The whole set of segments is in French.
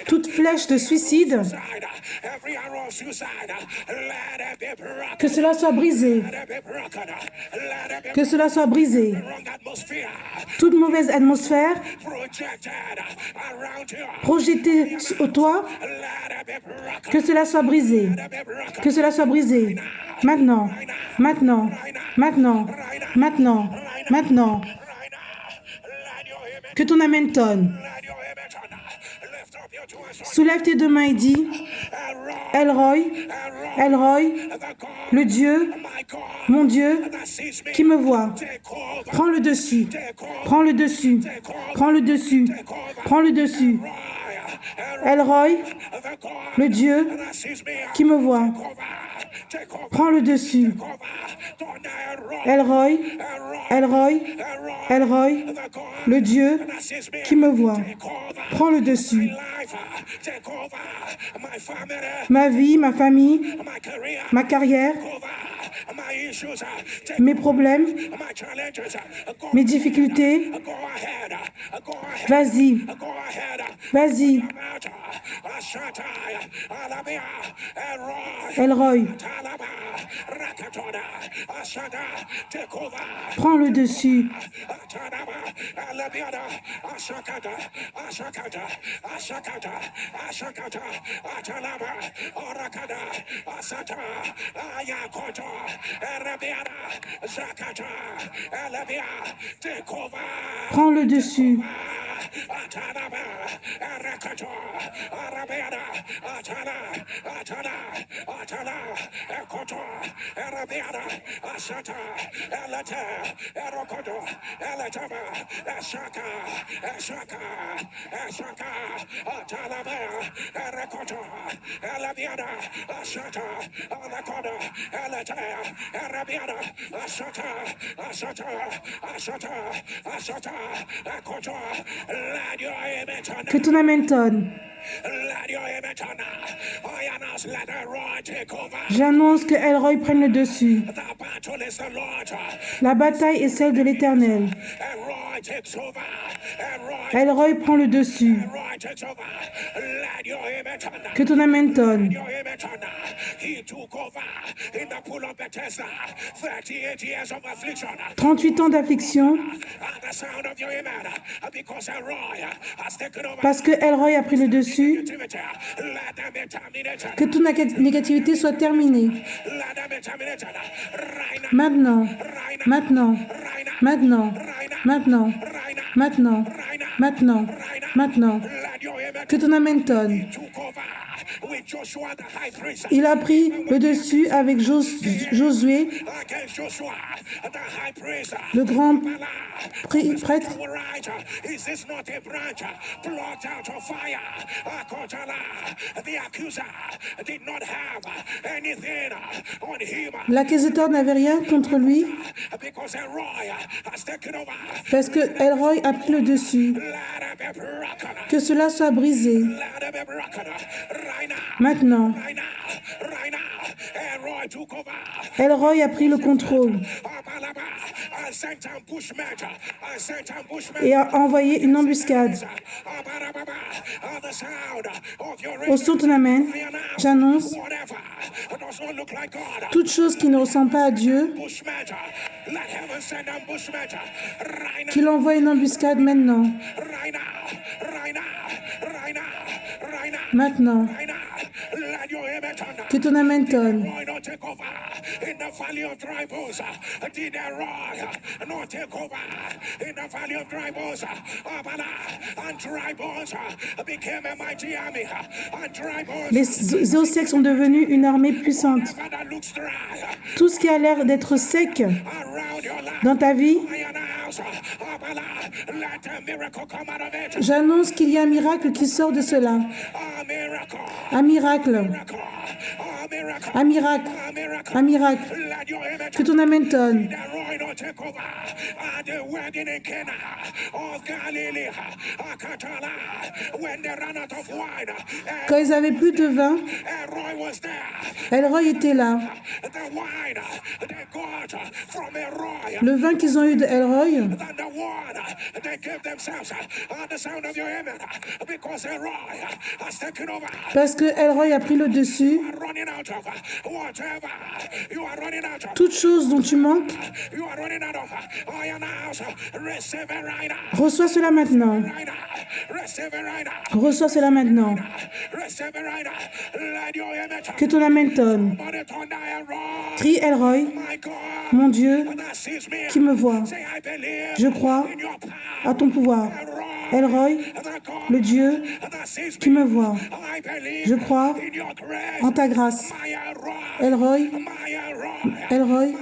toute flèche de suicide, que cela soit brisé, que cela soit brisé. Toute mauvaise atmosphère projetée au toit, que cela soit brisé, que cela soit brisé. Maintenant, maintenant, maintenant, maintenant, maintenant. Que ton amen tonne. Soulève tes deux mains et dis, Elroy, Elroy, le Dieu, mon Dieu, qui me voit. Prends le dessus, prends le dessus, prends le dessus, prends le dessus. Elroy, le Dieu qui me voit. Prends le dessus. Elroy, Elroy, Elroy, le Dieu qui me voit. Prends le dessus. Ma vie, ma famille, ma carrière, mes problèmes, mes difficultés. Vas-y, vas-y. Elroy, prends le dessus. Prends le dessus. Que ton amen tonne. J'annonce que Elroy prenne le dessus. La bataille est celle de l'Éternel. Elroy prend le dessus. Que ton amen tonne. 38 ans d'affliction. Parce que Elroy a pris le dessus. Que toute négativité soit terminée. Maintenant, maintenant, maintenant, maintenant, maintenant, maintenant, maintenant. Que ton amen tonne. Il a pris le dessus avec Josué, le grand prêtre. L'accusateur n'avait rien contre lui parce que Elroy a pris le dessus. Que cela soit brisé. Maintenant, Elroy a pris le contrôle et a envoyé une embuscade. Au son de ton amen, j'annonce toute chose qui ne ressemble pas à Dieu, qu'il envoie une embuscade maintenant. Maintenant, que ton amen tonne. Les Ossecs sont devenus une armée puissante. Tout ce qui a l'air d'être sec dans ta vie, j'annonce qu'il y a un miracle qui sort de cela. Un miracle. Un miracle. Un miracle. Que ton Amen tonne. Quand ils avaient plus de vin, Elroy était là. Le vin qu'ils ont eu de Elroy, parce que Elroy a pris le dessus, toute chose dont tu manques, reçois cela maintenant. Reçois cela maintenant. Que ton Amen tonne. Crie Elroy, mon Dieu, qui me voit. Je crois à ton pouvoir. Elroy, le Dieu qui me voit. Je crois en ta grâce. Elroy, Elroy,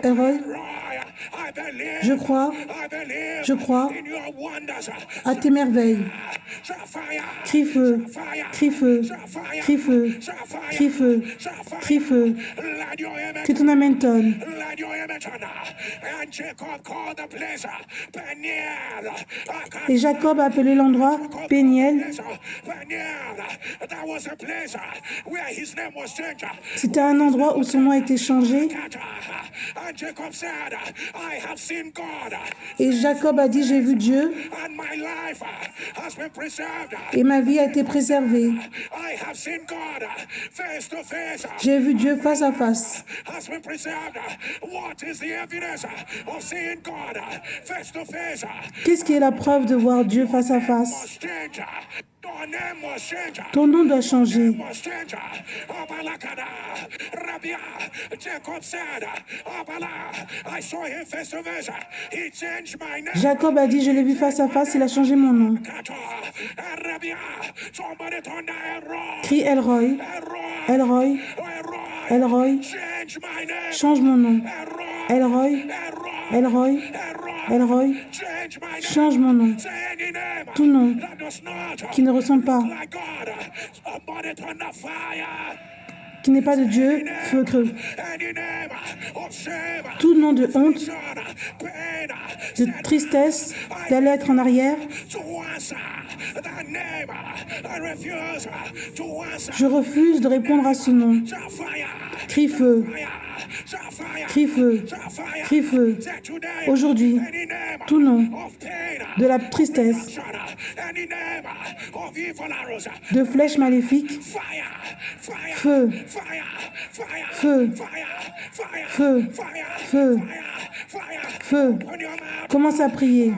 Elroy, je crois à tes merveilles. Crie feu, crie feu, crie feu, crie feu, crie feu. Que ton Amen tonne. Et Jacob a appelé l'endroit Péniel. C'était un endroit où son nom a été changé. Et Jacob a dit, j'ai vu Dieu et ma vie a été préservée. J'ai vu Dieu face à face. Qu'est-ce qui est la preuve de voir Dieu face à face? Ton nom doit changer. Jacob a dit, je l'ai vu face à face, il a changé mon nom. Crie Elroy, Elroy, Elroy, change mon nom. Elroy, Elroy, Elroy, change mon nom. Tout nom qui ne ressemble pas, qui n'est pas de Dieu, feu creux. Tout nom de honte, de tristesse, d'aller être en arrière, je refuse de répondre à ce nom. Crie feu, crie feu, crie feu. Aujourd'hui, tout nom de la tristesse, de flèches maléfiques, feu, feu, feu, feu, feu. Commence à prier.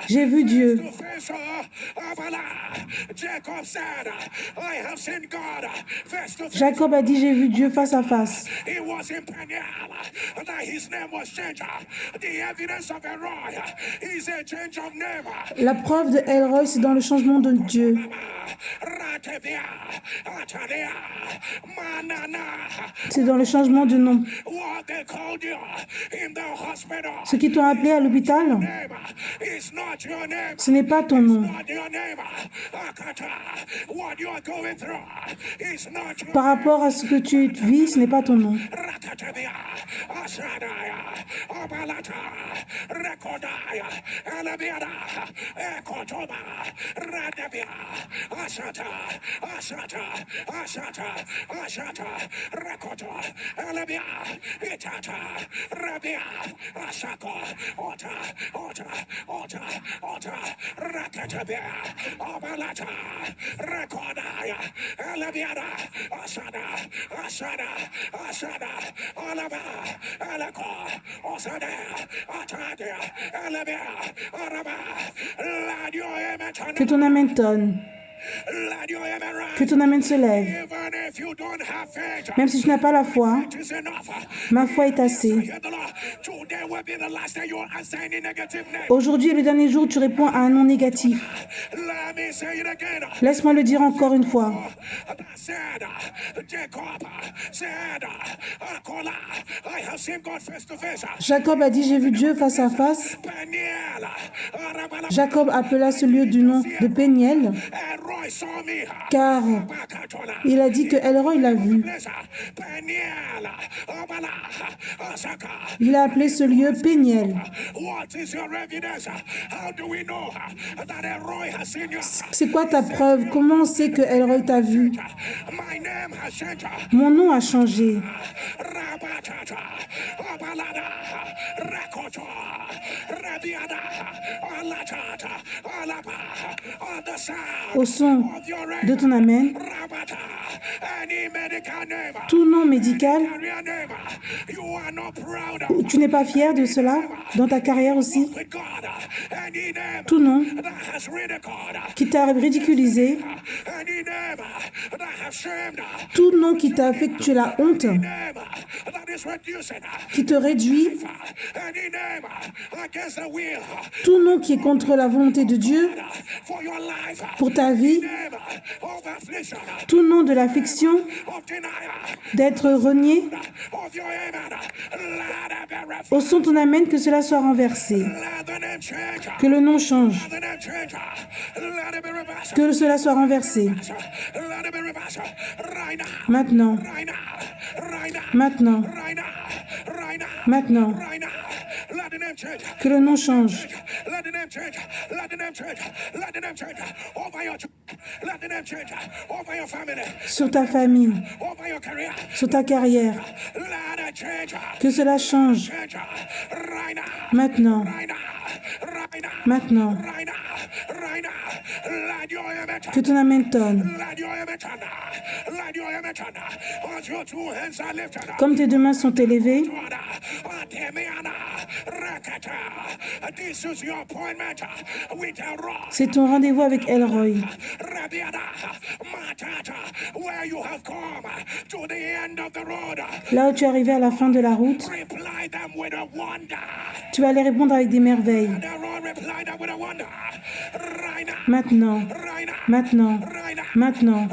J'ai vu Dieu. Jacob a dit, j'ai vu Dieu face à face. La preuve de Elroy, c'est dans le changement de Dieu. C'est dans le changement de nom. Ceux qui t'ont appelé à l'hôpital, ce n'est pas ton nom. Par rapport à ce que tu vis, ce n'est pas ton nom. Que ton Amen tonne. Que ton Amen se lève. Même si tu n'as pas la foi, ma foi est assez. Aujourd'hui est le dernier jour où tu réponds à un non négatif. Laisse-moi le dire encore une fois. Jacob a dit, j'ai vu Dieu face à face. Jacob appela ce lieu du nom de Péniel. car il a dit que Elroy l'a vu. Il a appelé ce lieu Péniel. C'est quoi ta preuve? Comment on sait que Elroy t'a vu? Mon nom a changé. Au son de ton amen, tout nom médical, tu n'es pas fier de cela dans ta carrière aussi? Tout nom qui t'a ridiculisé, tout nom qui t'a fait que tu aies la honte, qui te réduit, tout nom qui est contre la volonté de Dieu pour ta vie, tout nom de l'affliction, d'être renié, au son de ton amen, que cela soit renversé, que le nom change, que cela soit renversé. Maintenant, maintenant, maintenant, que le nom change. Sur ta famille, sur ta carrière, que cela change. Maintenant, maintenant, que ton amen tonne. Comme tes deux mains sont élevées, c'est ton rendez-vous avec Elroy. Là où tu es arrivé à la fin de la route, tu vas les répondre avec des merveilles. Maintenant, maintenant, maintenant,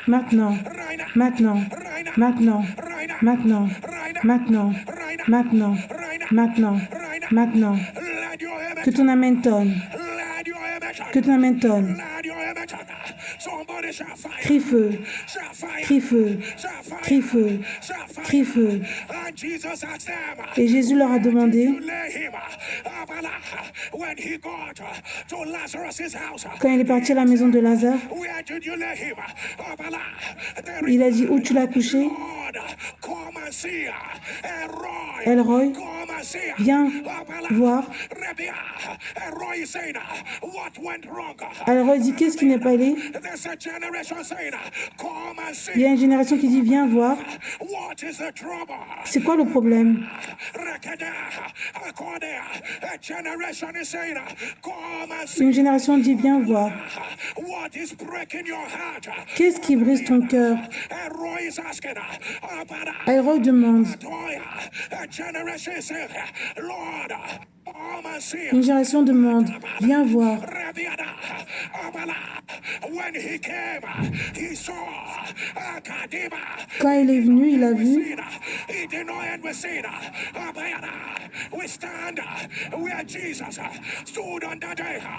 maintenant, maintenant, maintenant, maintenant, maintenant, maintenant, maintenant, maintenant, que ton amen tonne, que ton amen tonne. Crie feu, crie feu, crie feu, crie feu. Et Jésus leur a demandé, quand il est parti à la maison de Lazare, il a dit, où tu l'as couché? Elroy, viens voir. Elroy dit, qu'est-ce qui n'est pas allé? Il y a une génération qui dit, viens voir. C'est quoi le problème? Une génération dit, viens voir. Qu'est-ce qui brise ton cœur? Elroy demande. Une génération demande, viens voir. Quand il est venu, il a vu.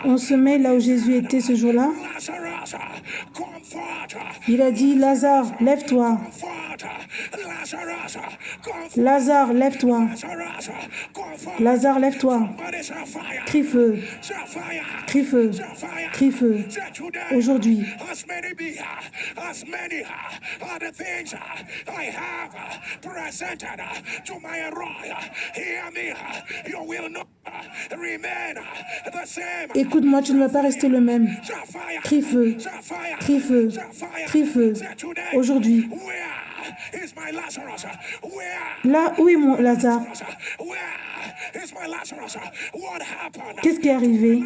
On se met là où Jésus était ce jour-là. Il a dit, Lazare, lève-toi. Lazare, lève-toi. Lazare, lève-toi. Crie feu. Crie feu. Crie feu. Aujourd'hui. Écoute-moi, tu ne vas pas rester le même. Crie feu. Crie feu. Crie feu. Aujourd'hui. Là, où est mon Lazare? Qu'est-ce qui est arrivé?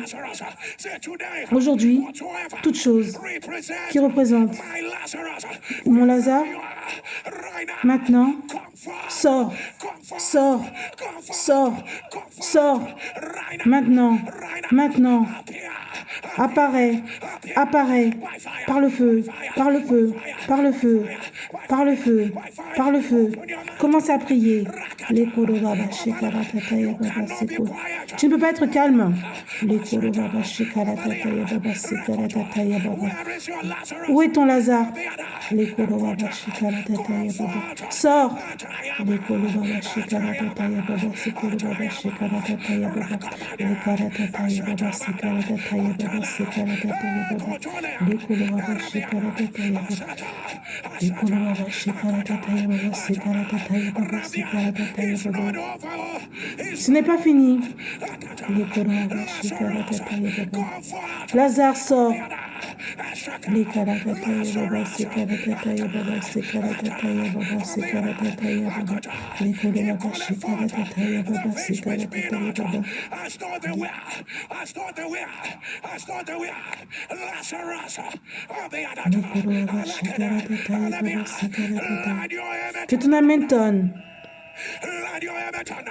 Aujourd'hui, toute chose qui représente mon Lazare, maintenant, sors, sors, sors, sors, maintenant, maintenant, apparaît, apparaît, par le feu, par le feu, par le feu, par le feu, par le feu. Commence à prier. Tu ne peux pas être calme. Où est ton Lazare? Sors. Ce n'est pas fini. Lazare sort. Que ton amen tonne.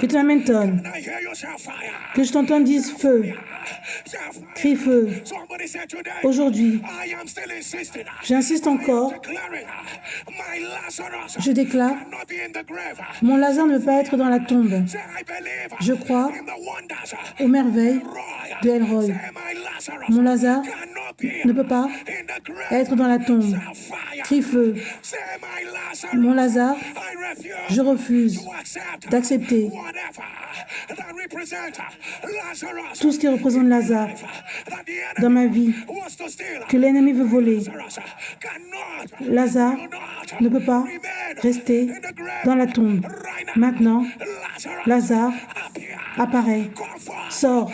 Que ton amen tonne. Que je t'entende dire feu. Crie feu. Aujourd'hui, j'insiste encore. Je déclare, mon Lazare ne peut pas être dans la tombe. Je crois aux merveilles de El Roi. Mon Lazare ne peut pas être dans la tombe. Crie feu. Mon Lazare, je refuse d'accepter tout ce qui représente Lazare dans ma vie, que l'ennemi veut voler. Lazare ne peut pas rester dans la tombe. Maintenant, Lazare apparaît. Sors,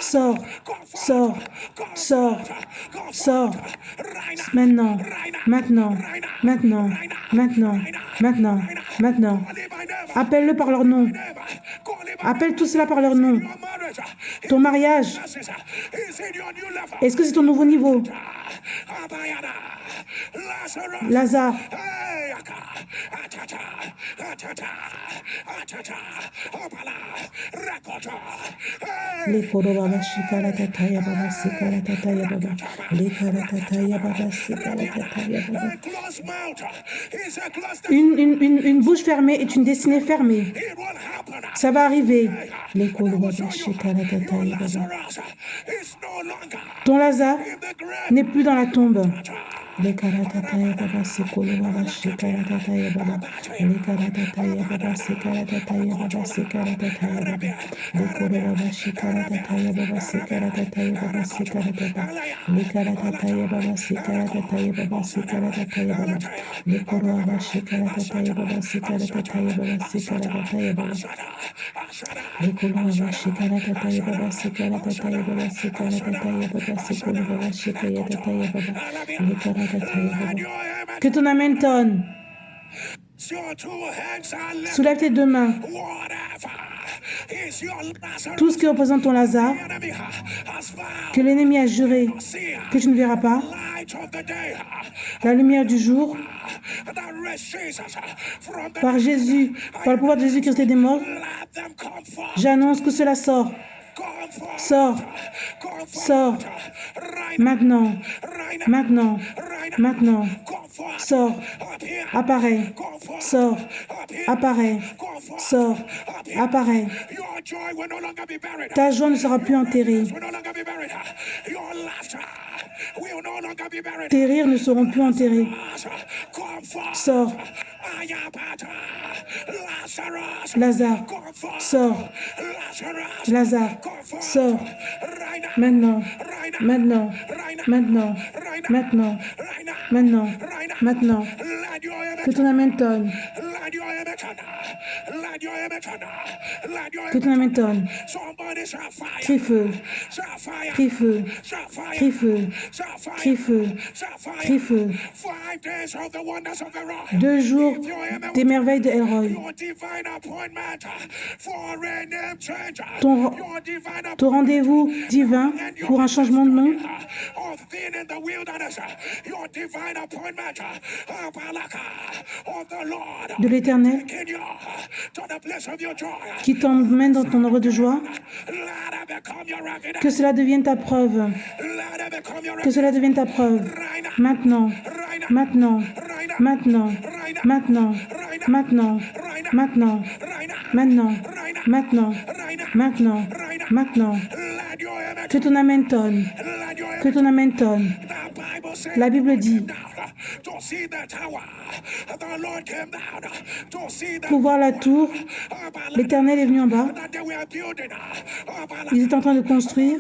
sors, sors, sors, sors. Maintenant, maintenant, maintenant, maintenant, maintenant, maintenant. Appelle-le par leur nom. Appelle tout cela par leur nom. Ton mariage, est-ce que c'est ton nouveau niveau? Lazare, une bouche fermée est une destinée fermée. Ça va arriver. Ton Lazare n'est plus dans la tombe. Que ton amen tonne. Soulève tes deux mains. Tout ce qui représente ton Lazare, que l'ennemi a juré que tu ne verras pas, la lumière du jour, par Jésus, par le pouvoir de Jésus-Christ et des morts, j'annonce que cela sort. Sors, sors, maintenant, maintenant, maintenant, sors, apparaît, sors, apparaît, sors, apparaît. Ta joie ne sera plus enterrée. Tes rires ne seront plus enterrés. Sors. Lazare, sors. Lazare, sors. Maintenant, maintenant, maintenant, maintenant, maintenant, maintenant. Que ton amen tonne. Que ton amen tonne. Crie feu. Crie feu. Crie feu. Crie feu. Crie feu. 2 jours des merveilles de El Roi. Ton rendez-vous divin pour un changement de nom. De l'Éternel qui t'emmène dans ton heure de joie. Que cela devienne ta preuve. Que cela devienne ta preuve. Maintenant, maintenant, maintenant, maintenant, maintenant, maintenant, maintenant, maintenant, maintenant, Maintenant, que ton amen tonne. Que ton amen tonne. La Bible dit, pour voir la tour, l'Éternel est venu en bas. Ils étaient en train de construire.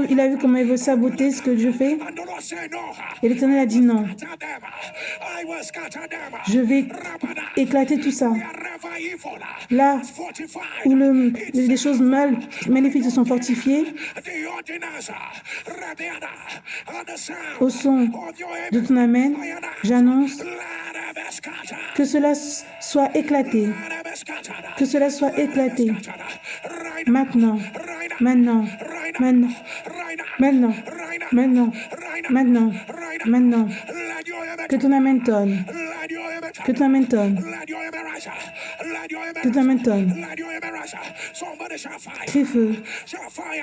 Il a vu comment il veut saboter ce que Dieu fait. Et l'Éternel a dit non. Je vais éclater tout ça. Là où les choses maléfiques se sont fortifiées, au son de ton amen, j'annonce que cela soit éclaté. Que cela soit éclaté. Maintenant, maintenant, maintenant, maintenant, maintenant, maintenant, maintenant. Que ton amen tonne. Que ton amen tonne. Que ton amen tonne. Crie feu.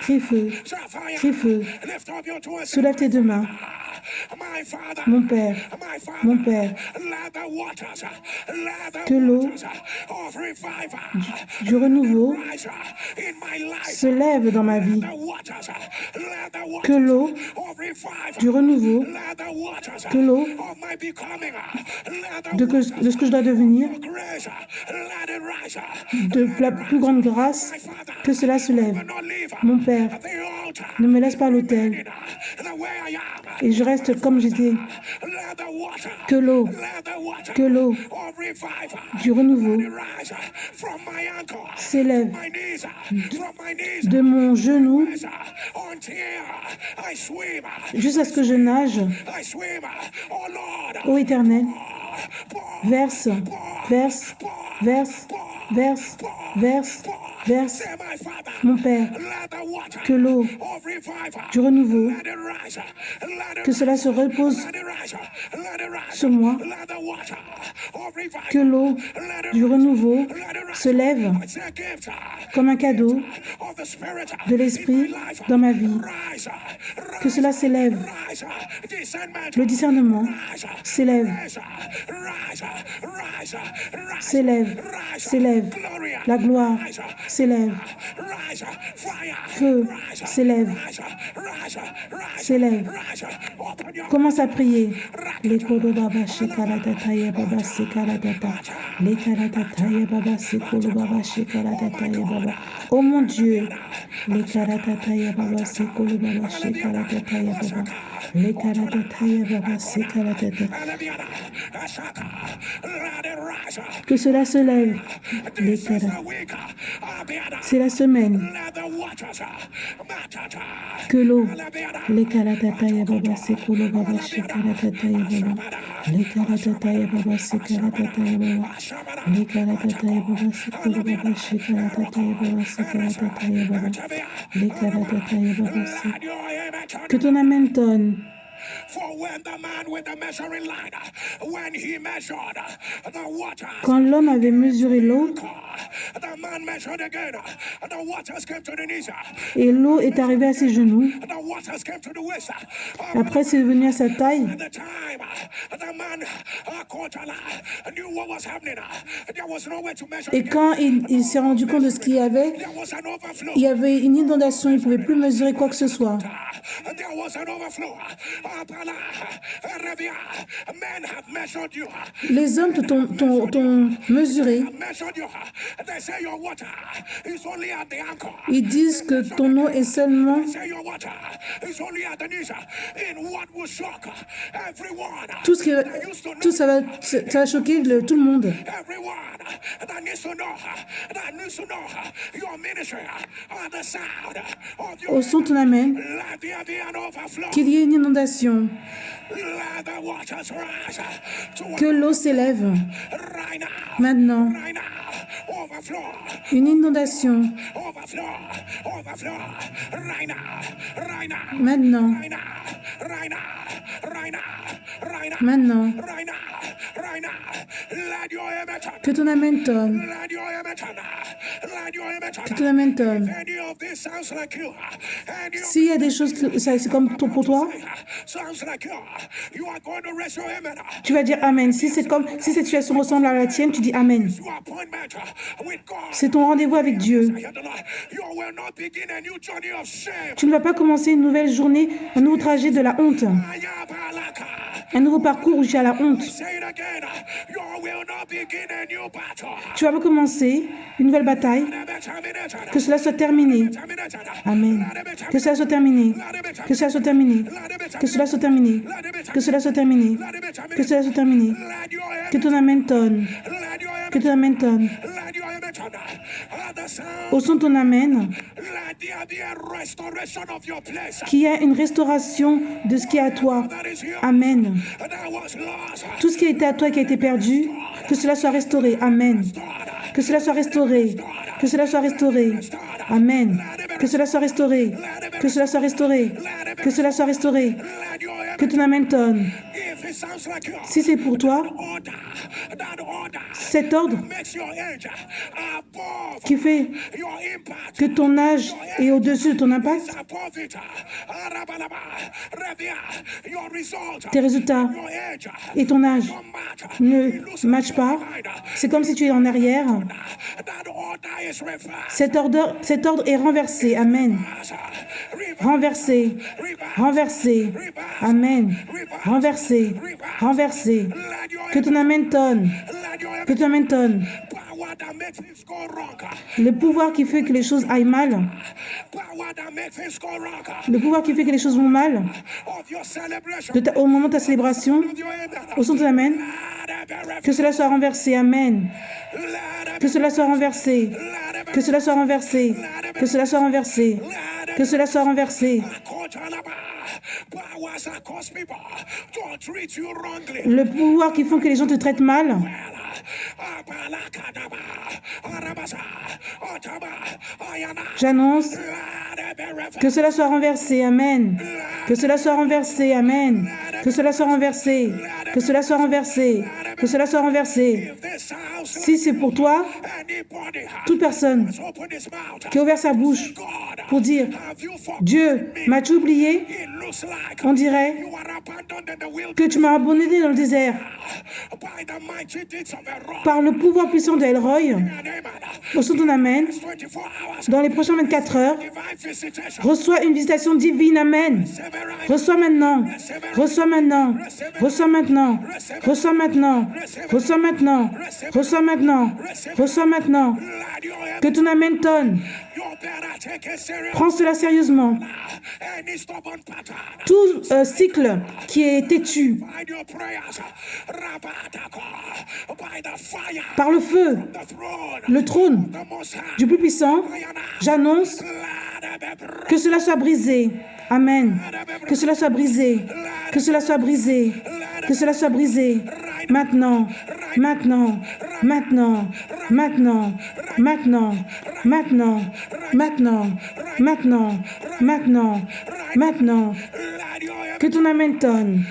Crie feu. Crie feu. Soulève tes deux mains. Mon Père, mon Père, que l'eau du renouveau se lève dans ma vie. Que l'eau du renouveau, que l'eau de ce que je dois devenir, de la plus grande grâce, que cela se lève. Mon Père, ne me laisse pas à l'autel. Et je reste comme j'étais. Que l'eau du renouveau s'élève de mon genou jusqu'à ce que je nage. Ô Éternel, verse, verse, verse, verse, verse, verse. Mon Père, que l'eau du renouveau, que cela se repose sur moi, que l'eau du renouveau se lève comme un cadeau de l'Esprit dans ma vie, que cela s'élève, le discernement s'élève, s'élève, s'élève, la gloire s'élève, feu s'élève, s'élève. Commence à prier. Les kodo baba shikara tataya baba sikara tata. Les kara tataya baba sikolo baba shikara tataya baba. Oh mon Dieu. Les kara tataya baba sikolo baba shikara tataya baba. Les kara tataya baba sikara tata. Que cela se lève. Les kara. C'est la semaine. Que l'eau. Les kara tataya baba sikolo baba shikara tataya baba. Les kara tataya baba sikara tataya baba. Les kara tataya baba sikolo baba shikara tataya baba sikara tataya baba. Les kara tataya baba sikara. Que ton amen tonne. Quand l'homme avait mesuré l'eau, et l'eau est arrivée à ses genoux, après c'est venu à sa taille, et quand il s'est rendu compte de ce qu'il y avait une inondation, il ne pouvait plus mesurer quoi que ce soit. Les hommes t'ont mesuré. Ils disent que ton eau est seulement... Tout ça va choquer tout le monde. Au son de ton amen, qu'il y ait une inondation, que l'eau s'élève maintenant, une inondation maintenant, maintenant, Que ton amen tonne. Que ton amen tonne. S'il y a des choses que c'est comme pour toi, tu vas dire amen. Si cette situation ressemble à la tienne, tu dis amen. C'est ton rendez-vous avec Dieu. Tu ne vas pas commencer une nouvelle journée, un nouveau trajet de la honte. Un nouveau parcours où tu as la honte. Tu vas recommencer une nouvelle bataille. Que cela soit terminé. Amen. Que cela soit terminé. Que cela soit terminé. Que cela soit terminé. Que cela soit terminé. Que cela soit terminé. Que ton amen tonne. Que ton amen tonne. Au son de ton amen, qu'il y ait une restauration de ce qui est à toi. Amen. Tout ce qui a été à toi et qui a été perdu, que cela soit restauré. Amen. Que cela soit restauré. Que cela soit restauré. Amen. Que cela soit restauré. Que cela soit restauré. Que cela soit restauré. Que ton amen tonne. Si c'est pour toi, cet ordre qui fait que ton âge est au-dessus de ton impact, tes résultats et ton âge ne matchent pas, c'est comme si tu es en arrière. Cet ordre est renversé. Amen. Renversé. Renversé. Amen. Renversé. Renversé. Que ton amen tonne. Que ton amen tonne. Le pouvoir qui fait que les choses aillent mal, le pouvoir qui fait que les choses vont mal, au moment de ta célébration, au son de ton amen, que cela soit renversé. Amen. Que cela soit renversé. Que cela soit renversé. Que cela soit renversé. Que cela soit renversé. Le pouvoir qui font que les gens te traitent mal, j'annonce que cela soit renversé. Amen. Que cela soit renversé. Amen. Que cela soit renversé. Que cela soit renversé. Que cela soit renversé. Si c'est pour toi, toute personne qui a ouvert sa bouche pour dire « Dieu, m'as-tu oublié ?» On dirait que tu m'as abandonné dans le désert. Par le pouvoir puissant de El Roi, au son de ton amen, dans les prochaines 24 heures, reçois une visitation divine. Amen. Reçois maintenant. Reçois maintenant. Reçois maintenant. Reçois maintenant. Reçois maintenant. Reçois maintenant. Reçois maintenant. Que ton amen tonne. Prends cela sérieusement. Tout cycle qui est têtu par le feu, le trône du plus puissant, j'annonce que cela soit brisé. Amen. Que cela soit brisé. Que cela soit brisé. Que cela soit brisé. Maintenant. Maintenant. Maintenant. Maintenant. Maintenant. Maintenant. Maintenant. Maintenant. Maintenant. Maintenant. Que ton amen tonne.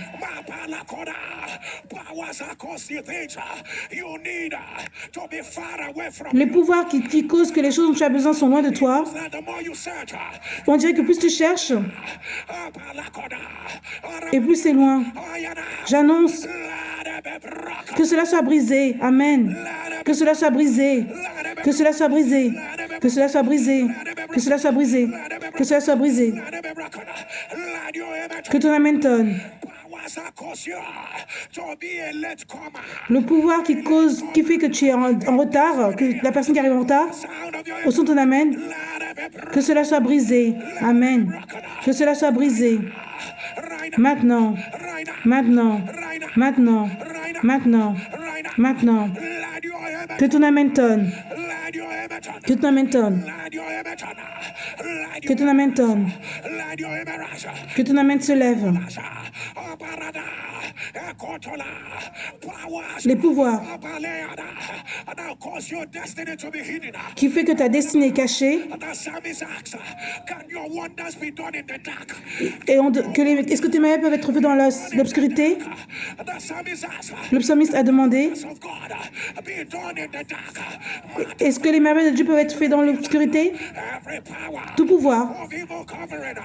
Les pouvoirs qui causent que les choses dont tu as besoin sont loin de toi. On dirait que plus tu cherches, et plus c'est loin. J'annonce que cela soit brisé. Amen. Que cela soit brisé. Que cela soit brisé. Que cela soit brisé. Que cela soit brisé. Que cela soit brisé. Que ton amen tonne. Le pouvoir qui fait que tu es en retard, que la personne qui arrive en retard, au son de ton amen, que cela soit brisé. Amen. Que cela soit brisé. Maintenant. Maintenant. Maintenant. Maintenant. Maintenant. Que ton amen tonne. Que ton amen tonne. Que ton amen tonne. Que ton amen se lève. les pouvoirs qui fait que ta destinée est cachée. Et est-ce que tes merveilles peuvent être faites dans l'obscurité? Le psalmiste a demandé, est-ce que les merveilles de Dieu peuvent être faites dans l'obscurité? Tout pouvoir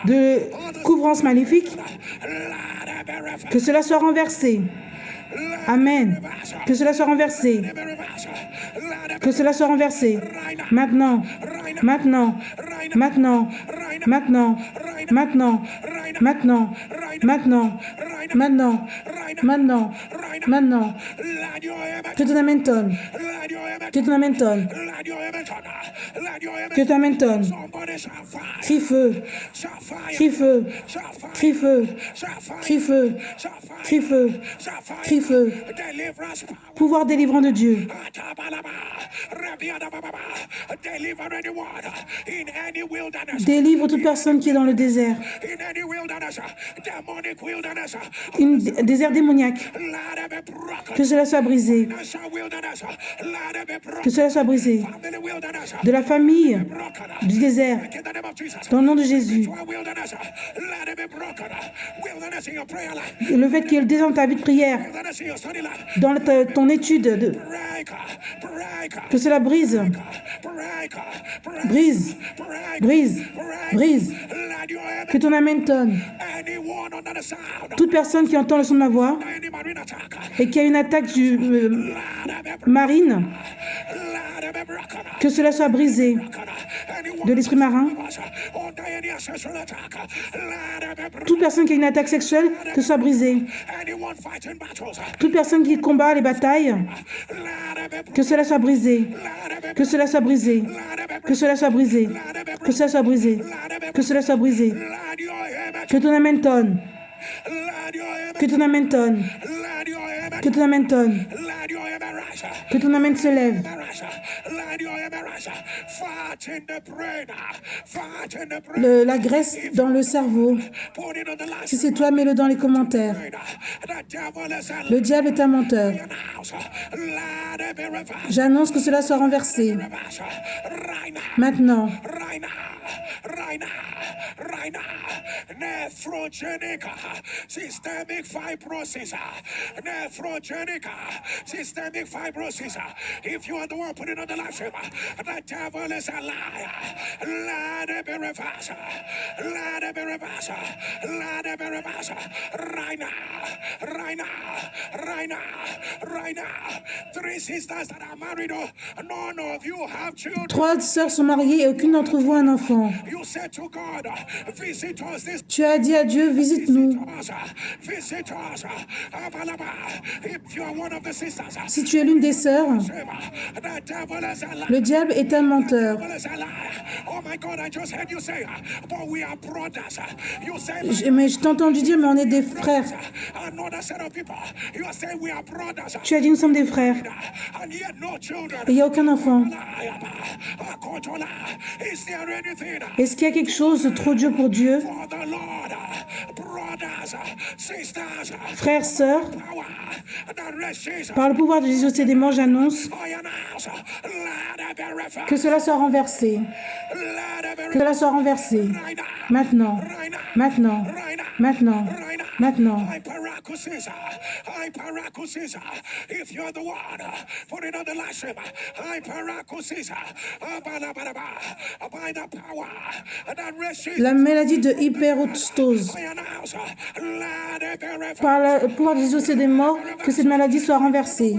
de couvrance maléfique, que cela soit renversé. Amen. Que cela soit renversé. Que cela soit renversé. Maintenant. Maintenant. Maintenant. Maintenant. Maintenant. Maintenant. Maintenant. Maintenant. Maintenant. Maintenant. Que ton amen tonne. Que ton amen tonne. Que ton amen tonne. Crie feu. Crie feu. Crie feu. Crie feu. Crie feu. Crie feu. Pouvoir délivrant de Dieu. Délivre toute personne qui est dans le désert. Un désert démoniaque. Que cela soit brisé. Que cela soit brisé. De la famille du désert. Dans le nom de Jésus. Le fait qu'il y ait le désert dans ta vie de prière. Dans ton étude. Que cela brise. Brise. Brise. Brise. Que ton amen tonne. Toute personne qui entend le son de ma voix et qui a une attaque marine, que cela soit brisé de l'esprit marin. Toute personne qui a une attaque sexuelle, que ce soit brisée. Toute personne qui combat les batailles, que cela soit brisé. Que cela soit brisé. Que cela soit brisé. Que cela soit brisé. Que cela soit brisé. Que ton amen tonne. Que ton amen tonne. Que ton amen tonne. Que ton amen se lève. La graisse dans le cerveau. Si c'est toi, mets-le dans les commentaires. Le diable est un menteur. J'annonce que cela soit renversé. Maintenant. Systemic fibrosis. Systemic fibrosis. If you are the one putting on the live stream, the devil is a liar. Let it be reversed. Let it be reversed. Let it be reversed. Right now. Right now. Right now. Right now. 3 sisters that are married. None of you have children. 3 sœurs sont mariées et aucune d'entre vous a un enfant. You said to God, visit us this. Tu as dit à Dieu, visite-nous. Si tu es l'une des sœurs, le diable est un menteur. Mais je t'ai entendu dire, mais on est des frères. Tu as dit, nous sommes des frères. Et il n'y a aucun enfant. Est-ce qu'il y a quelque chose de trop dur pour Dieu? Frères, sœurs, par le pouvoir de Jésus des démons, j'annonce que cela soit renversé. Que cela soit renversé. Maintenant. Maintenant. Maintenant. Maintenant. La maladie de hyperostose. Par le pouvoir de Jésus des morts, que cette maladie soit renversée.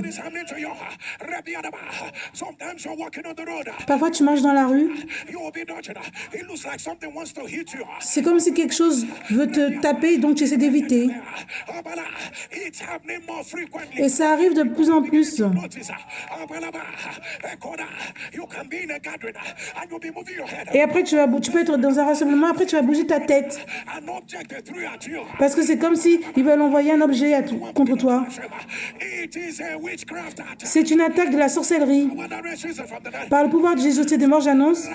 Parfois, tu marches dans la rue. C'est comme si quelque chose veut te taper, donc tu essaies d'éviter. Et ça arrive de plus en plus. Et après, tu peux être dans un rassemblement, après tu vas bouger ta tête. Parce que c'est comme si ils veulent envoyer un objet contre toi. C'est une attaque de la sorcellerie. Par le pouvoir de Jésus des morts, j'annonce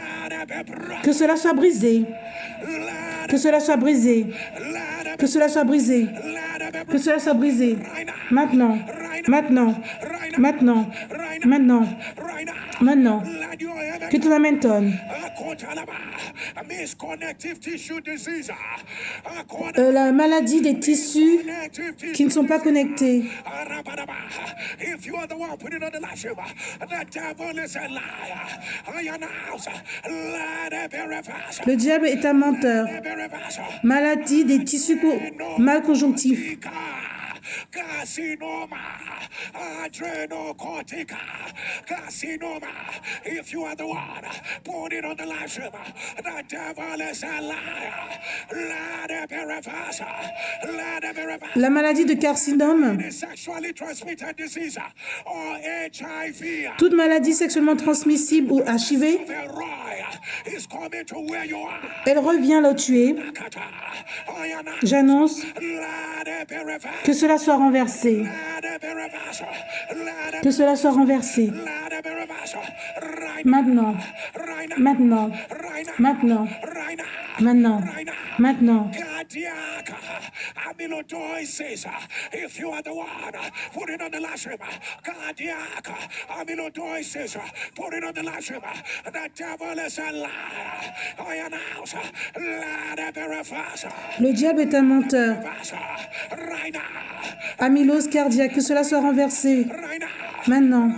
que cela soit brisé. Que cela soit brisé. Que cela soit brisé. Que cela soit brisé. Maintenant. Maintenant. Maintenant. Maintenant. Maintenant. Que ton amen tonne. La maladie des tissus qui ne sont pas connectés. Le diable est un menteur. Maladie des tissus mal conjonctifs. Carcinoma, adrenocortica, carcinoma. If you are the one, put it on the live stream. The devil is a liar. Let it be reversed. Let it be reversed. La maladie de carcinome. Toute maladie sexuellement transmissible ou HIV. Elle revient là où tu es. J'annonce que cela soit renversé. Que cela soit renversé. Maintenant. Maintenant. Maintenant. Maintenant. Maintenant. Amyloidosis. If you are the one, put it on the live stream. Cardiac amyloidosis. Put it on the live stream. The devil is a liar. I announce. Let it be reversed. Le diable est un menteur. Amylose cardiaque, que cela soit renversé. Maintenant.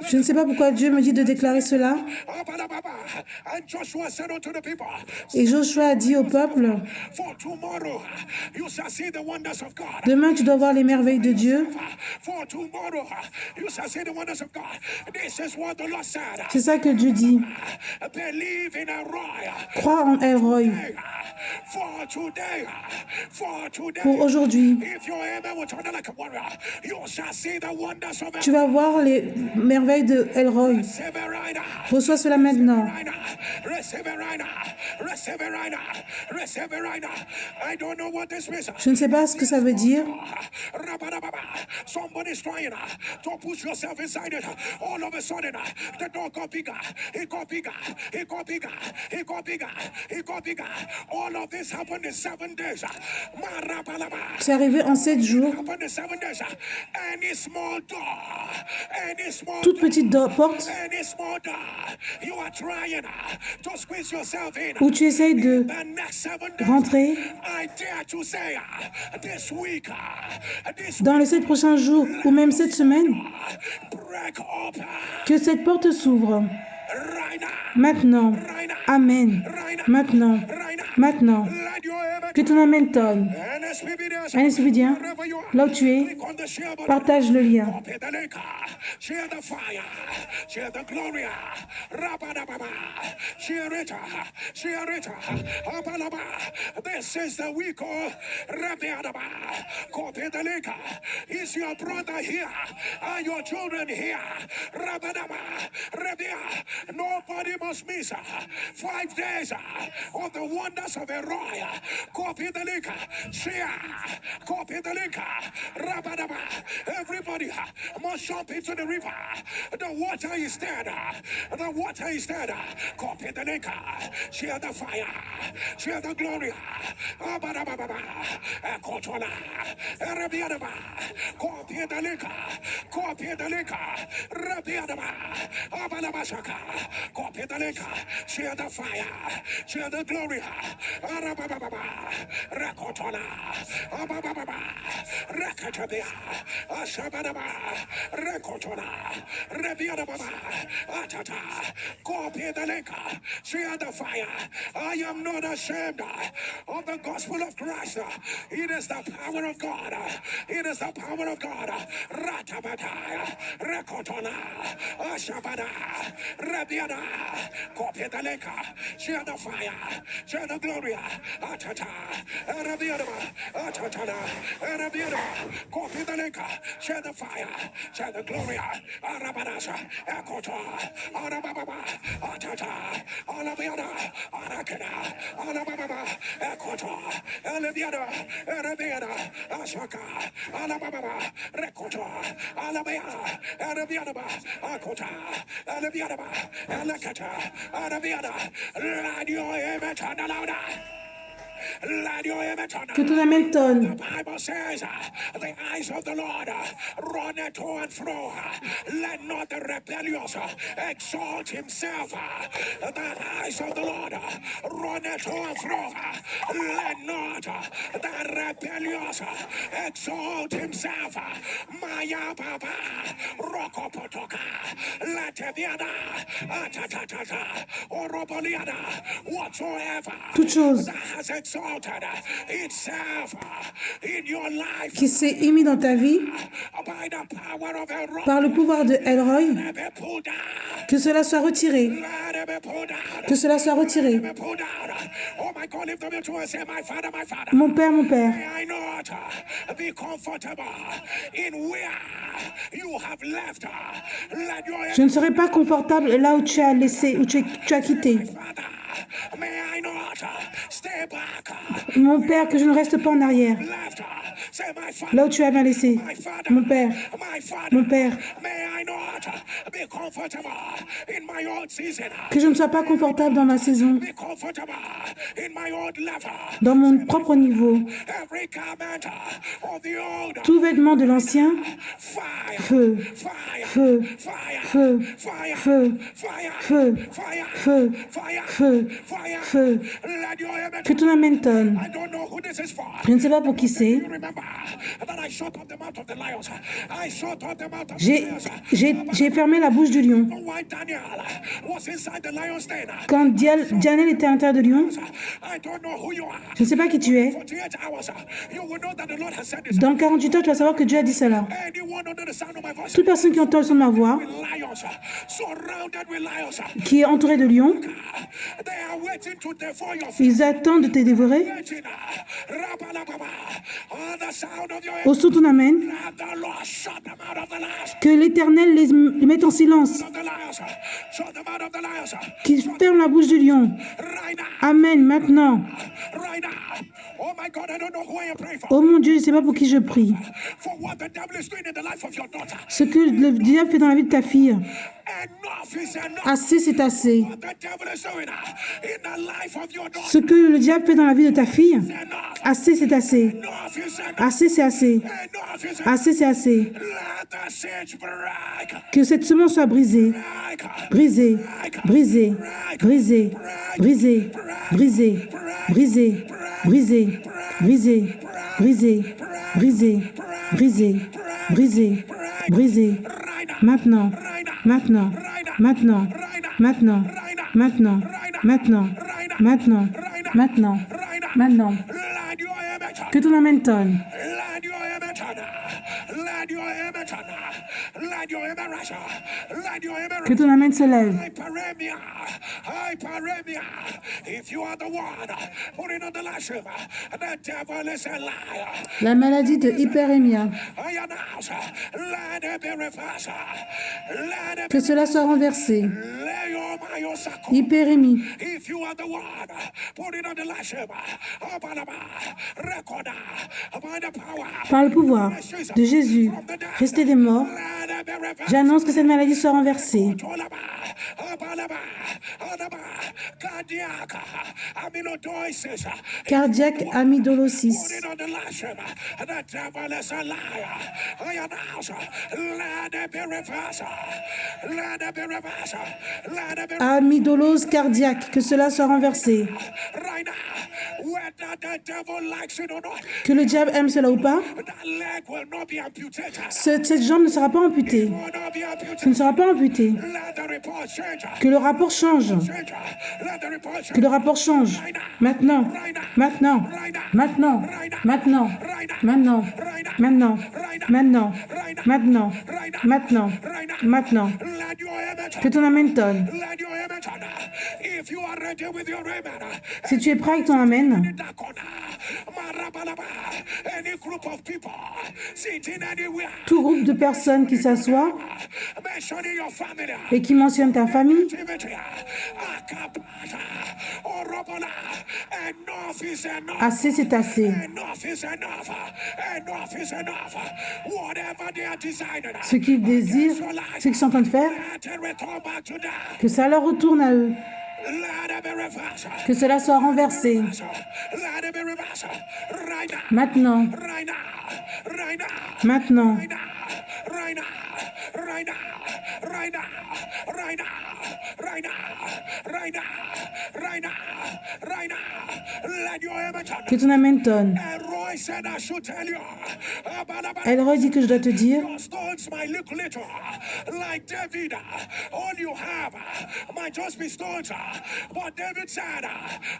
Je ne sais pas pourquoi Dieu me dit de déclarer cela. Et Joshua a dit au peuple, demain tu dois voir les merveilles de Dieu. C'est ça que Dieu dit. Crois en El Roi. Pour aujourd'hui, tu vas voir les merveilles de El Roi. Reçois cela maintenant. Je ne sais pas ce que ça veut dire. C'est arrivé en 7 jours. Toute petite porte où tu essayes de rentrer. Dans les 7 prochains jours ou même cette semaine, que cette porte s'ouvre. Maintenant. Amen. Maintenant. Maintenant. Que ton amen tonne. Un esprit bien, là où tu es, partage le lien. This is the week of Rabiadaba. Is your brother here? Are your children here? Rabadaba, Rabia. Nobody must miss 5 days of the wonders of Eroi. Copy the link. Share. Copy the link. Rabadaba. Everybody must jump into the river. The water is dead. The water is dead. Copy the link. Share the fire. Share the glory. Abadababa. Kotona. Rabiadaba. Copy the link. Copy the link. Rabiadaba. Abadabashaka. Copy the link. Share the fire. Share the glory. Arabababa. Rakotona. Abababa. Rakatabia. Ashabadaba. Rakotona. Rabiadababa. Atata. Copy the link. Share the fire. I am not ashamed of the gospel of Christ. It is the power of God. It is the power of God. Ratabata. Rakotona. Ashabada. Rabiada. Copy the link. Share the fire. Share the glory. Atata. Rabiada. Copy the link, share the fire, share the glory. Arabanasa, Ekota, Arababa, Atata, Alabiana, Arakana, Alababa, Ekota, Eleviana, Arabiana, Ashaka, Alababa, Rekota, Alabiana, Arabiana, Akota, Alabiana, Alakata, Arabiana, Radio Emetana Lauda. Que ton amen tonne. The Bible says, the eyes of the Lord run to and fro. Let not the rebellious exalt himself. The eyes of the Lord run to and fro. Let not the rebellious exalt himself. Maya Baba, Rokopotoka, Lateviana, Atatata, Oroboliana, whatsoever Toute chose has exalted itself in your life qui s'est émis dans ta vie by the power of El Roi, par le pouvoir de El Roy, let it be pulled down. que cela soit retiré. Let it be pulled down. Que cela soit retiré. Let it be pulled down. Oh my God, lift up your two and say, my Father, my Father. Mon Père, mon Père, May I not be comfortable in where you have left. Let your je ne serai pas confortable là où tu as laissé, où tu as quitté. Father, may I not stay back. Mon Père, que je ne reste pas en arrière, Left. Say, my Father, là où tu as bien laissé. my Father, Mon Père, my Father, mon Père, may I not be comfortable in my old season. que je ne sois pas confortable dans ma saison, Be comfortable in my old level. dans mon propre niveau. Every garment of the old. Tout vêtement de l'ancien, Fire. feu, Fire. feu, Fire. feu, Fire. feu, Fire. feu, Fire. feu, Fire. feu, Fire. feu. Let your amen. Que ton amen tonne. I don't know who this is for. Je ne sais pas pour qui c'est. You remember that I shut up the mouth of the lions. I shut up the mouth of the lions. J'ai fermé la bouche du lion. Why Daniel was inside the lion's den. Quand Daniel était à l'intérieur de lion, I don't know who you are. je ne sais pas qui tu es. 48 hours, you will know that the Lord has said this. Dans 48 heures, tu vas savoir que Dieu a dit cela. Anyone under the sound of my voice. Toute personne qui entend le son de ma voix, With lions, surrounded with lions. qui est entourée de lions, They are waiting to devour your feet. ils attendent de te dévorer. Waiting, Rabalababa, on the sound of your Au son de ton amen, Let the Lord shut them out of the lions. que l'Éternel les mette en silence, Of the lions. Shut them out of the lions. qu'il ferme la bouche du lion. Right now. Amen, maintenant. Right now. Oh my God, I don't know who I am praying for. Oh mon Dieu, je ne sais pas pour qui je prie. For what the devil is doing in the life of your daughter. Ce que le diable fait dans la vie de ta fille, Enough is enough. assez c'est assez. What the devil is doing in the life of your daughter. Ce que le diable fait dans la vie de ta fille, Enough. assez c'est assez. Enough is enough. Assez c'est assez. Enough is enough. Assez c'est assez. Let the siege break. Que cette semence soit brisée. Break. Brisée. Brisée. Brisée. Brisée. Brisée. Brisée. Brisée. Brisée. Brisée. Brisée. Brisée. Brisée. Brisée. Maintenant. Maintenant. Maintenant. Maintenant. Maintenant. Maintenant. Maintenant. Maintenant. Maintenant. Let your amen. Que ton amen tonne. Let your amen. Let your amen. Let your amen. Let your amen. Que ton amen se lève. Hyperemia. Hyperemia. If you are the one putting on the lashing, the devil is a liar. La maladie de hyperémia. I announce, let it be reversed. Let it Que cela soit renversé. lay your mayosako. Hyperémie. If you are the one putting on the lashing, record by the power. Par le pouvoir de Jésus, resté des morts, Let it be reversed. j'annonce que cette maladie soit renversée. Cardiac amyloidosis. Cardiaque amygdalosis. Put it on the lashing. The devil is a liar. I announce, let it be reversed. Let it be reversed. Let it be Amygdalose cardiaque, que cela soit renversé. right now. Whether the devil likes it or not, Que le diable aime cela ou pas, that leg will not be amputated. cette jambe ne sera pas amputée. Will not be amputated. Ce ne sera pas amputé. Let the report change. Que le rapport change. Change. Let the report change. Que le rapport change. Maintenant. Maintenant. Maintenant. Maintenant. Maintenant. Maintenant. Maintenant. Maintenant. Maintenant. Maintenant. Let your amen. Que ton amen tonne. Let your amen. If you are ready with your amen, Si tu es prêt avec ton amen, Dakona, Any group of people sitting anywhere, Tout groupe de personnes qui s'assoient mentioning your family, et qui mentionnent ta famille, enough is enough. assez c'est assez. Enough is enough. Enough is enough. Whatever they are designing, Ce qu'ils désirent, ce qu'ils sont en train de faire, let it return back to them. que ça leur retourne à eux, Let it be reversed. que cela soit renversé. Let it be reversed. Right now. Maintenant, Right now. Right now. maintenant, Right now. Right now. Right now. Right now. Right now. Right now. Right now. Right now. Right now. Let your image. que ton amen tonne. And Roy said I should tell you. Elroy dit que je dois te dire, Your stones might look little, like David. All you have might just be stones. But David said,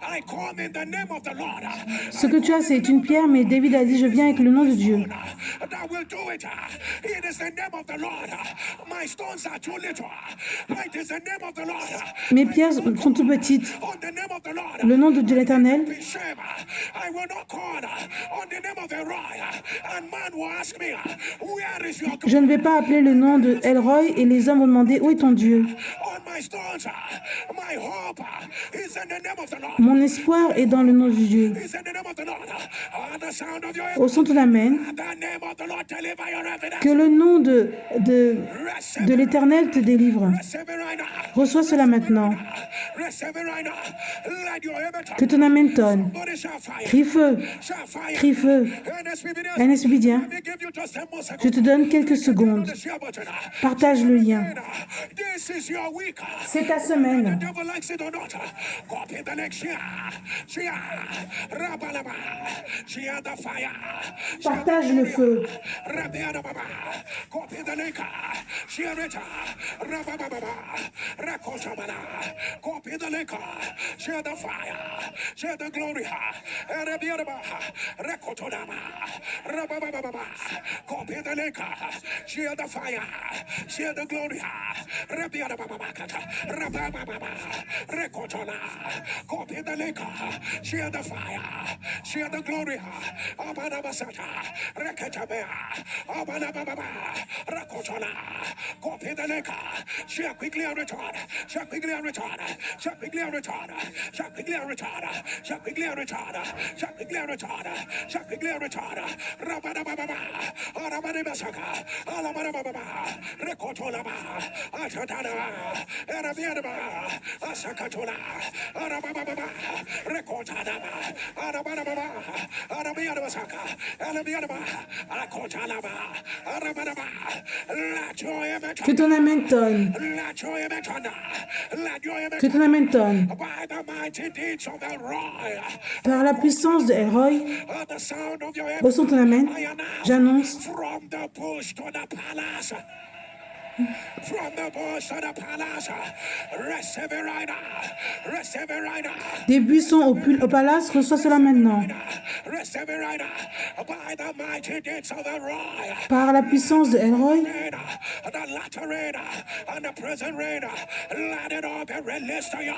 I come in the name of the Lord. ce que tu as c'est une pierre, mais David a dit, je viens avec le nom de Dieu. That will do it. It is the name of the Lord. My stones are too little. It is the name of the Lord. Mes pierres sont tout petites. On the name of the Lord. Le nom de Dieu l'Éternel, Be shame. I will not call on the name of Elroy. And man will ask me, where is your God? je ne vais pas appeler le nom de Elroy et les hommes vont demander, où est ton Dieu? On my stones, my hope is in the name of the Lord. Mon espoir est dans le nom de Dieu. Is in the name of the Lord. The sound of your Au son ton amen, the name of the Lord deliver your evidence. que le nom de Receive l'Éternel te délivre. receive it right now. Reçois cela maintenant. Receive it right now. Let your image. Que ton amen tonne. Somebody shall fire. Crie feu, Shall fire. crie feu. NSBDien, Let me give you just 10 more seconds. je te donne quelques secondes. The share button. Partage le lien. This is your week. C'est ta semaine. Devil likes it or not. Copy the next year. Shia. Rabalaba. Shia the fire. Partage le feu. Rabiadababa. Copy the link. Shia Rita. Rabababa. Rakoshamana. Copy the link. Share the fire. Share the glory. Rabiadaba. Rakotodama. Rabababa. Copy the link. Share the fire. Share the glory. Rabiadababa. Rabababa. Rekotona. Copy the link. Share the fire. Share the glory. Abanabasata. Reketabea. Abanababa. Rakotona. Copy the link. Share quickly and return. Share quickly and return. Share quickly and return. Share quickly and return. Share quickly and return. Share quickly and return. Share quickly and return. Rabadababa. Arabanabasaka. Alabanababa. Rekotolaba. Atadana. Arabianaba. Asakatola. Arabababa. Rekotadaba. Arabanababa. Arabianabasaka. Arabianaba. Akotalaba. Arabanaba. Let your image. Que ton amen tonne. Let your image. Let your image. Que ton amen tonne. By the mighty deeds of the Roy. Par la puissance de Elroy, The sound of your au son ton amen, j'annonce from the bush to the palace. From the bush to the palace. Receive it right now. Receive it right now. des buissons au palace, reçois cela maintenant. Receive it right now. By the mighty deeds of the Roy. Par la puissance de Elroy, The latter rain and the present rain. Let it all be released to you.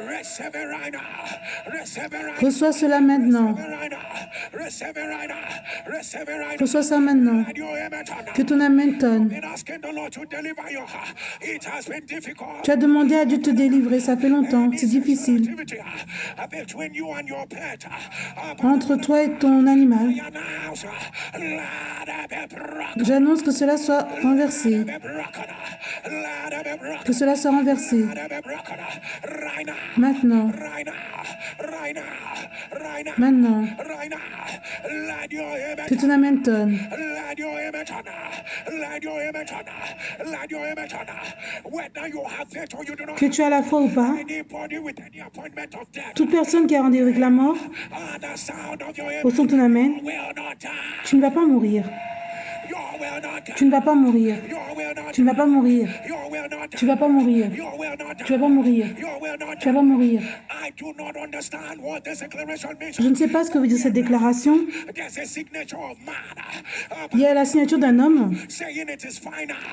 Receive it right now. Receive it right now. reçois cela maintenant. Receive it right now. Receive it right now. Reçois ça maintenant. Let your image Que ton amen tonne. been asking the Lord to deliver you. It has been difficult. Tu as demandé à Dieu de te délivrer, ça fait longtemps, c'est difficile. Activity between you and your pet. Entre toi et ton animal, Announce, let it be broken. j'annonce que cela soit renversé. Be broken. Let it be broken. Que cela soit renversé. Let it be broken. Right now. Maintenant, Right now. Right now. Right now. maintenant, Right now. Let your image. que ton amen tonne. Let your image on. Let your image on. Let your image on. Whether you have faith or you do not. Que tu as la foi ou pas, Anybody with any appointment of death. toute personne qui a rendez-vous avec la mort, The sound of your au image son ton amen, will not die. tu ne vas pas mourir. You will not die. Tu ne vas pas mourir. You Tu ne vas pas mourir. Tu ne vas pas mourir. Tu ne vas pas mourir. Tu ne vas pas mourir. Je ne sais pas ce que veut dire cette déclaration. Il y a la signature d'un homme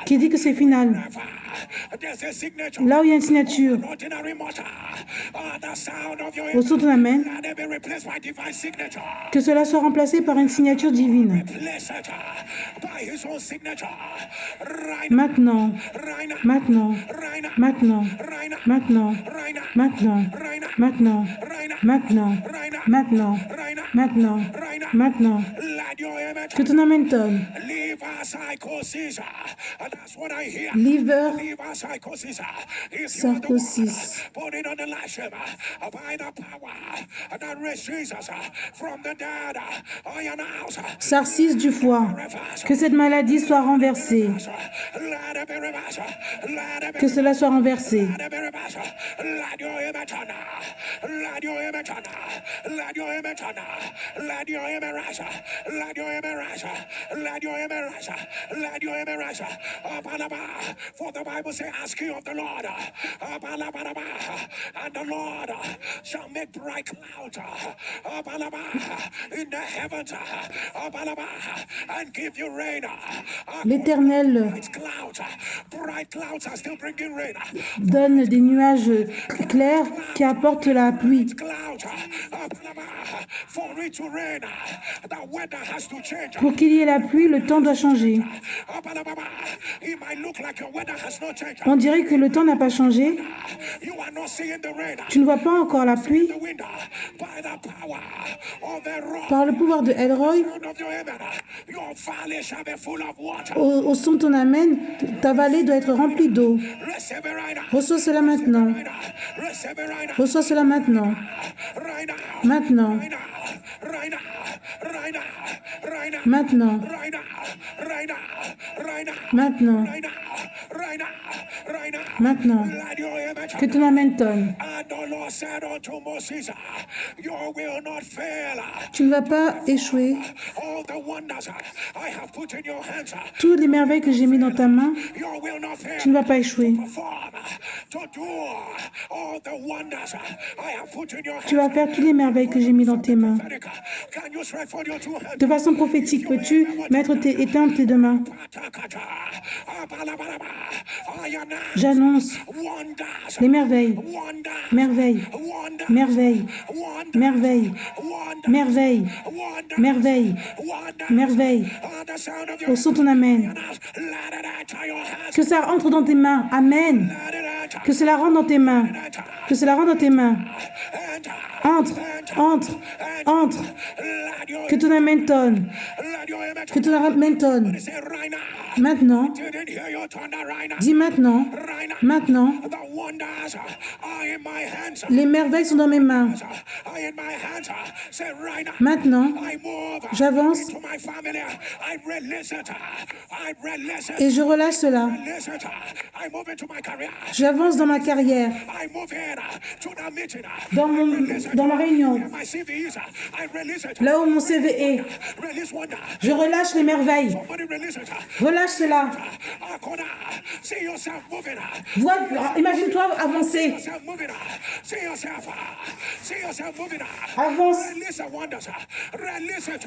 qui dit que c'est final. Là où il y a une signature, au son de ton amen, que cela soit remplacé par une signature divine. Maintenant, maintenant, maintenant, maintenant, maintenant, maintenant, maintenant, maintenant, maintenant, maintenant, que ton amen tonne. Liver sarcosis. Sarcis du foie. Que cette maladie soit renversée. Que cela soit renversé. For the Bible says, ask you of the Lord, and the Lord shall make bright clouds in the heavens, and give you rain. L'Éternel donne des nuages clairs qui apportent la pluie. Pour qu'il y ait la pluie, le temps doit changer. On dirait que le temps n'a pas changé. Tu ne vois pas encore la pluie. Par le pouvoir de El Roi, au son de ton amen, ta vallée doit être remplie d'eau. Reçois cela maintenant. Reçois cela maintenant. Maintenant. Maintenant. Maintenant. Maintenant. Que ton amen tonne. Tu ne vas pas échouer. Toutes les merveilles que j'ai mis dans ta main, tu ne vas pas échouer. Tu vas faire toutes les merveilles que j'ai mis dans tes mains. De façon prophétique, peux-tu éteindre tes deux mains? J'annonce les merveilles, merveilles, merveilles, merveilles, merveilles, merveilles, merveilles. Au son de ton amen. Que ça entre dans tes mains. Amen. Que cela rentre dans tes mains. Que cela rentre dans tes mains. Entre, entre, entre. Que ton amen tonne. Que ton amen tonne. Maintenant. Dis maintenant. Maintenant. Les merveilles sont dans mes mains. Maintenant. J'avance. Et je relâche cela. J'avance dans ma carrière. Dans ma réunion. Là où mon CV est. Je relâche les merveilles. Relâche cela. Imagine-toi avancer. Avance.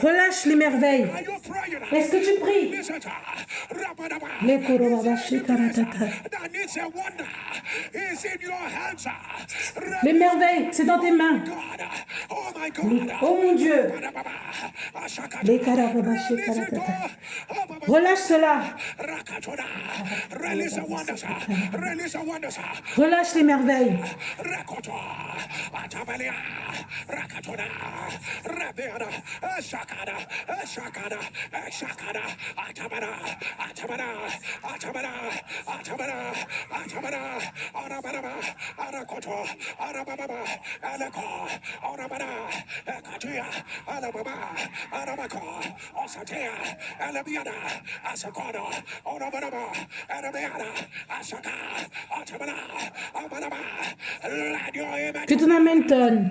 Relâche les merveilles. Est-ce que tu pries? Les merveilles, c'est dans tes mains. Oh mon Dieu. Relâche cela. Relâche les merveilles. Que ton amen tonne.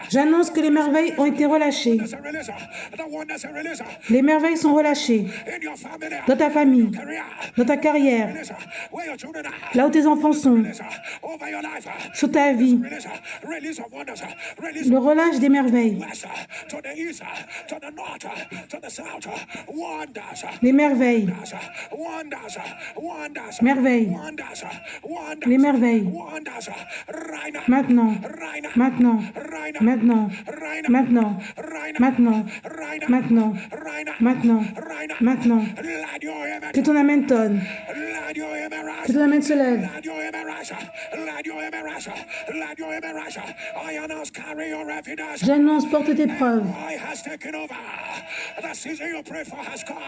J'annonce que les merveilles ont été relâchées. Les merveilles sont relâchées dans ta famille, dans ta carrière, là où tes enfants sont, sur ta vie. Le relâche des merveilles. Les merveilles. Merveilles. Les merveilles. Maintenant. Maintenant. Maintenant. Maintenant. Maintenant. Maintenant. Maintenant. Maintenant. Que ton amen tonne. Que ton amen se lève. J'annonce, porte tes preuves.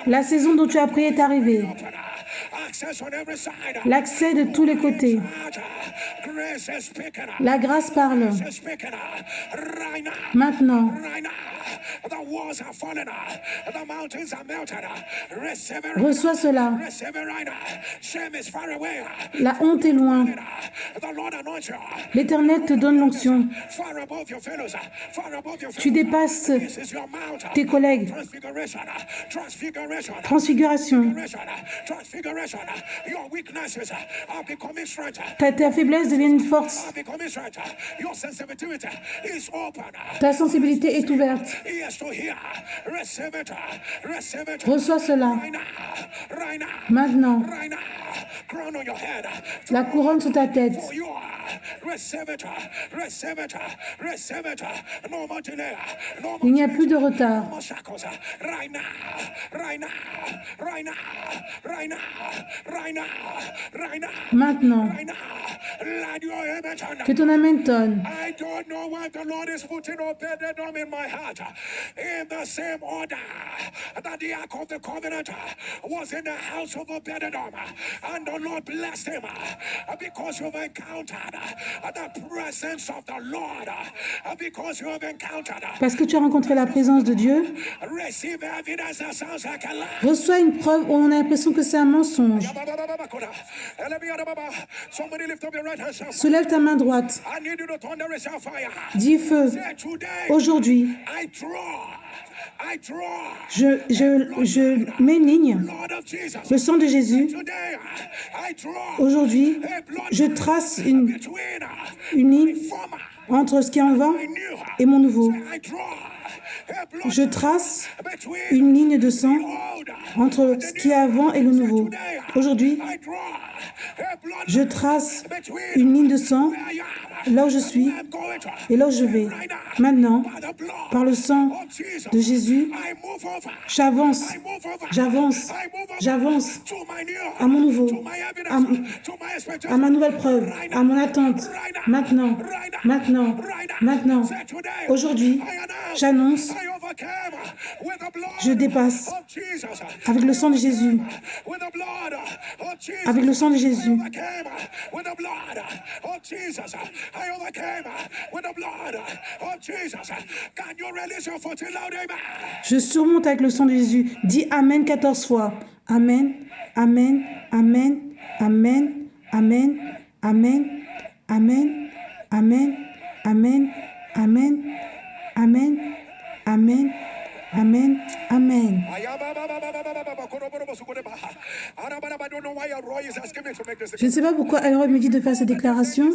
La saison dont tu as prié est arrivée. L'accès de tous les côtés. La grâce parle. Maintenant. Reçois cela. La honte est loin. L'Éternel te donne l'onction. Tu dépasses tes collègues. Transfiguration. Ta faiblesse devient une force. Ta sensibilité est ouverte. Reçois cela. Maintenant. La couronne sur ta tête. Il n'y a plus de retard. Maintenant. Que ton amen tonne. And the Lord blessed him because you've encountered the presence of the Lord, because you have encountered. Parce que tu as rencontré la présence de Dieu, reçois une preuve où on a l'impression que c'est un mensonge. Soulève ta main droite. Dis feu. Aujourd'hui, je mets une ligne, le sang de Jésus. Aujourd'hui, je trace une ligne entre ce qui est en vain et mon nouveau. Je trace une ligne de sang entre ce qui est avant et le nouveau. Aujourd'hui, je trace une ligne de sang là où je suis et là où je vais. Maintenant, par le sang de Jésus, j'avance à mon nouveau, à ma nouvelle preuve, à mon attente. Maintenant. Aujourd'hui, j'annonce, je dépasse avec le sang de Jésus. Avec le sang de Jésus. Je surmonte avec le sang de Jésus. Dis Amen 14 fois. Amen, Amen, Amen, Amen, Amen, Amen, Amen, Amen, Amen, Amen, Amen, Amen, Amen, Amen. Je ne sais pas pourquoi Elroy me dit de faire cette déclaration.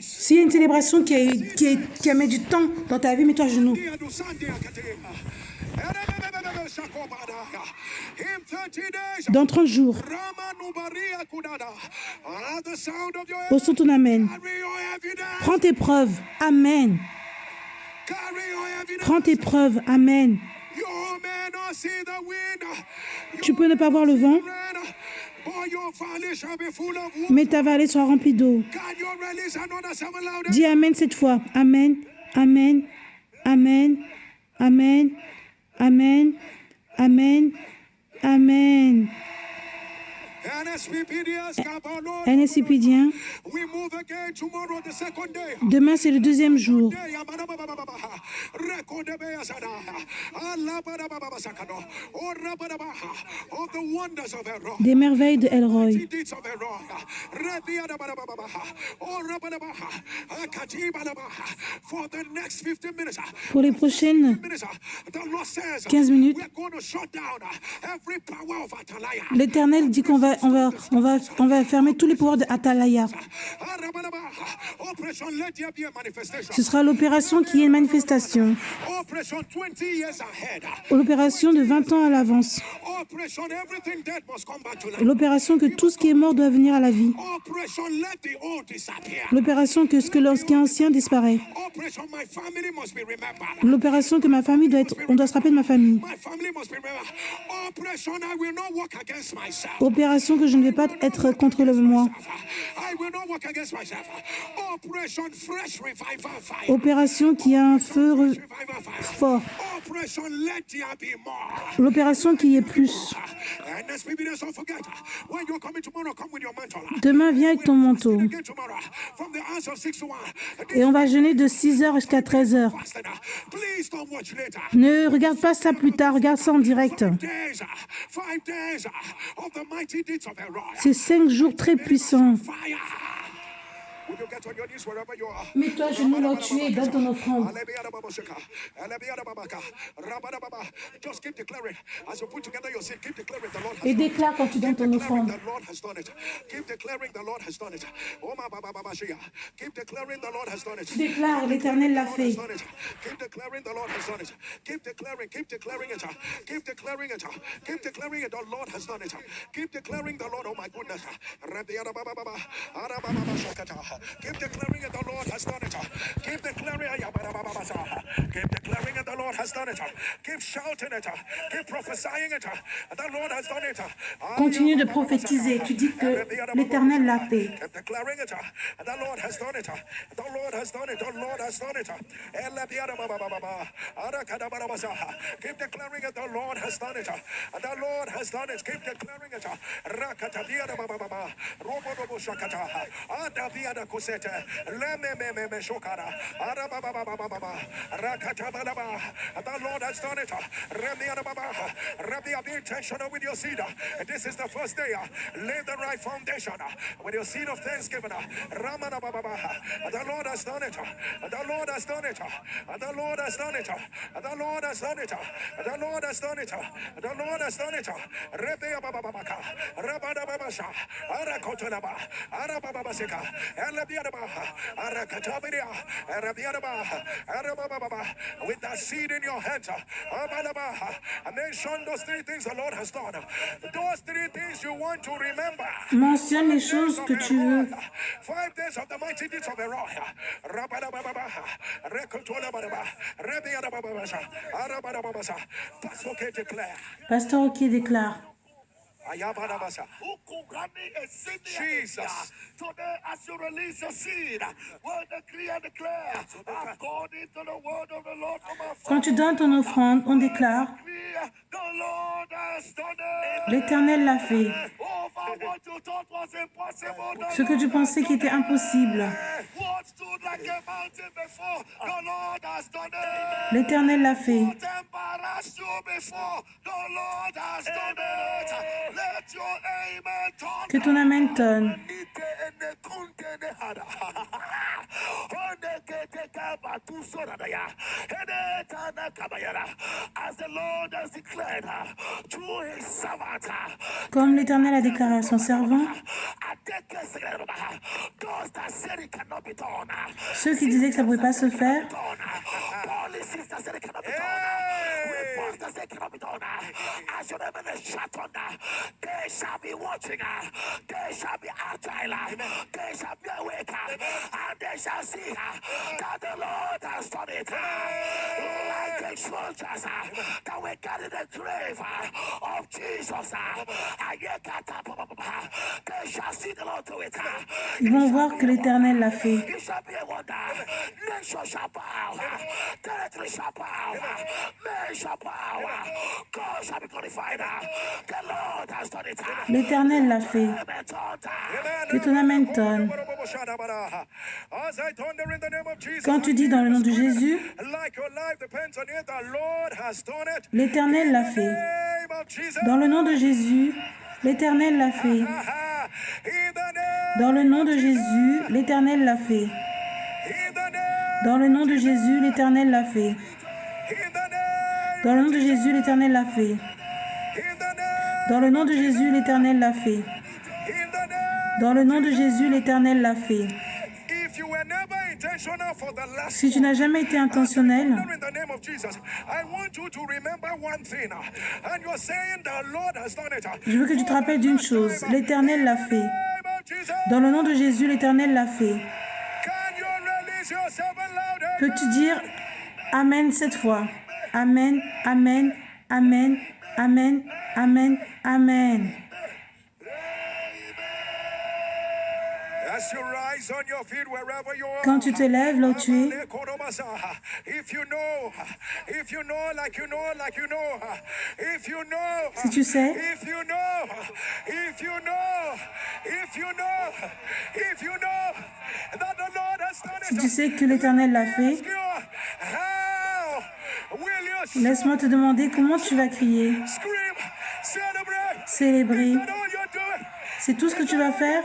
S'il y a une célébration qui a mis du temps dans ta vie, mets-toi à genoux. Dans 30 jours, au son ton Amen. Prends tes preuves. Amen. Prends tes preuves. Amen. Tu peux ne pas voir le vent, mais ta vallée sera remplie d'eau. Dis Amen cette fois. Amen. Amen. Amen. Amen. Amen. Amen. Amen. NSPPdien, demain c'est le deuxième jour. Des merveilles de Elroy. Pour les prochaines 15 minutes, l'Éternel dit qu'on va fermer tous les pouvoirs de Atalaya. Ce sera l'opération qui est une manifestation. L'opération de 20 ans à l'avance. L'opération que tout ce qui est mort doit venir à la vie. L'opération que ce qui est ancien disparaît. L'opération que ma famille on doit se rappeler de ma famille. Opération que je ne vais pas être contre moi. Opération qui a un feu fort. L'opération qui est plus. Demain, viens avec ton manteau. Et on va jeûner de 6h jusqu'à 13h. Ne regarde pas ça plus tard, regarde ça en direct. C'est 5 jours très puissants. Mets-toi à genoux là où tu es, donne ton offrande. Et déclare quand tu donnes ton offrande. Déclare, l'Éternel l'a fait. Keep declaring it, the Lord has done it. Keep declaring it, keep declaring it, the Lord has done it. Keep shouting it, keep prophesying it. The Lord has done it. Continue de prophétiser. Tu dis que l'Éternel l'a fait. Keep declaring it. The Lord has done it. The Lord has done it. The Lord has done it. Keep declaring it. The Lord has done it. The Lord has done it. Keep declaring it. Rakatabiada baba. Robo robo shakata. Adabiada kusete. Leme shokara. Arababa. Rakatabalaba. The Lord has done it. Remiada baba. Rabia, be intentional with your seed. This is the first day. Lay the right foundation with your seed of thanksgiving. Ramana baba. The Lord has done it. The Lord has done it. The Lord has done it. The Lord has done it. The Lord has done it. The Lord has done it. Rebea baba baka. Rabada babasha. Arakotonaba. Arababasika. Elabiadaba. Arakatabiria. Arabiadaba. Arababa. With that seed in your hands. Abadaba. Mention those three things the Lord has done. Those three things you want to remember. Mentionne les choses que tu veux. 5 days of the mighty deeds of the Lord. Rabadababa. Rekotolabadaba. Rebiadababasha. Arabadababasha. Pastor K declare. Pasteur OK déclare. Jesus. Today, as you release your seed, will decree and declare according to the word of the Lord from our Quand tu donnes ton offrande, on déclare l'Éternel l'a fait. Ce que tu pensais qui était impossible, l'Éternel l'a fait. Que ton amen tonne. Comme l'Éternel a déclaré à son servant, ceux qui disaient que ça ne pouvait pas se faire, they shall be watching, they shall be agile, they shall be awake, and they shall see that the Lord has done it. Like a soldiers that were carrying the grave of Jesus, they shall see the Lord do it. Ils vont voir que l'Éternel l'a fait. It shall be a wonder. Nation shall bow, territory shall bow, men shall bow, God shall be glorified. The Lord has done it. L'Éternel l'a fait. Que ton amen tonne. As I thunder in the name of Jesus, Quand tu dis dans le nom de Jésus, like your life depends on it, the Lord has done it. l'Éternel l'a fait. Dans le nom de Jésus, l'Éternel l'a fait. Dans le nom de Jésus, l'Éternel l'a fait. Dans le nom de Jésus, l'Éternel l'a fait. Dans le nom de Jésus, l'Éternel l'a fait. Dans le nom de Jésus, l'Éternel l'a fait. Dans le nom de Jésus, l'Éternel l'a fait. Si tu n'as jamais été intentionnel, je veux que tu te rappelles d'une chose. L'Éternel l'a fait. Dans le nom de Jésus, l'Éternel l'a fait. Peux-tu dire Amen 7 fois? Amen, Amen, Amen, Amen, Amen, Amen. Quand tu te lèves là où tu es, si tu sais, si tu sais que l'Éternel l'a fait, laisse-moi te demander comment tu vas crier. Célébrer. C'est tout ce que tu vas faire?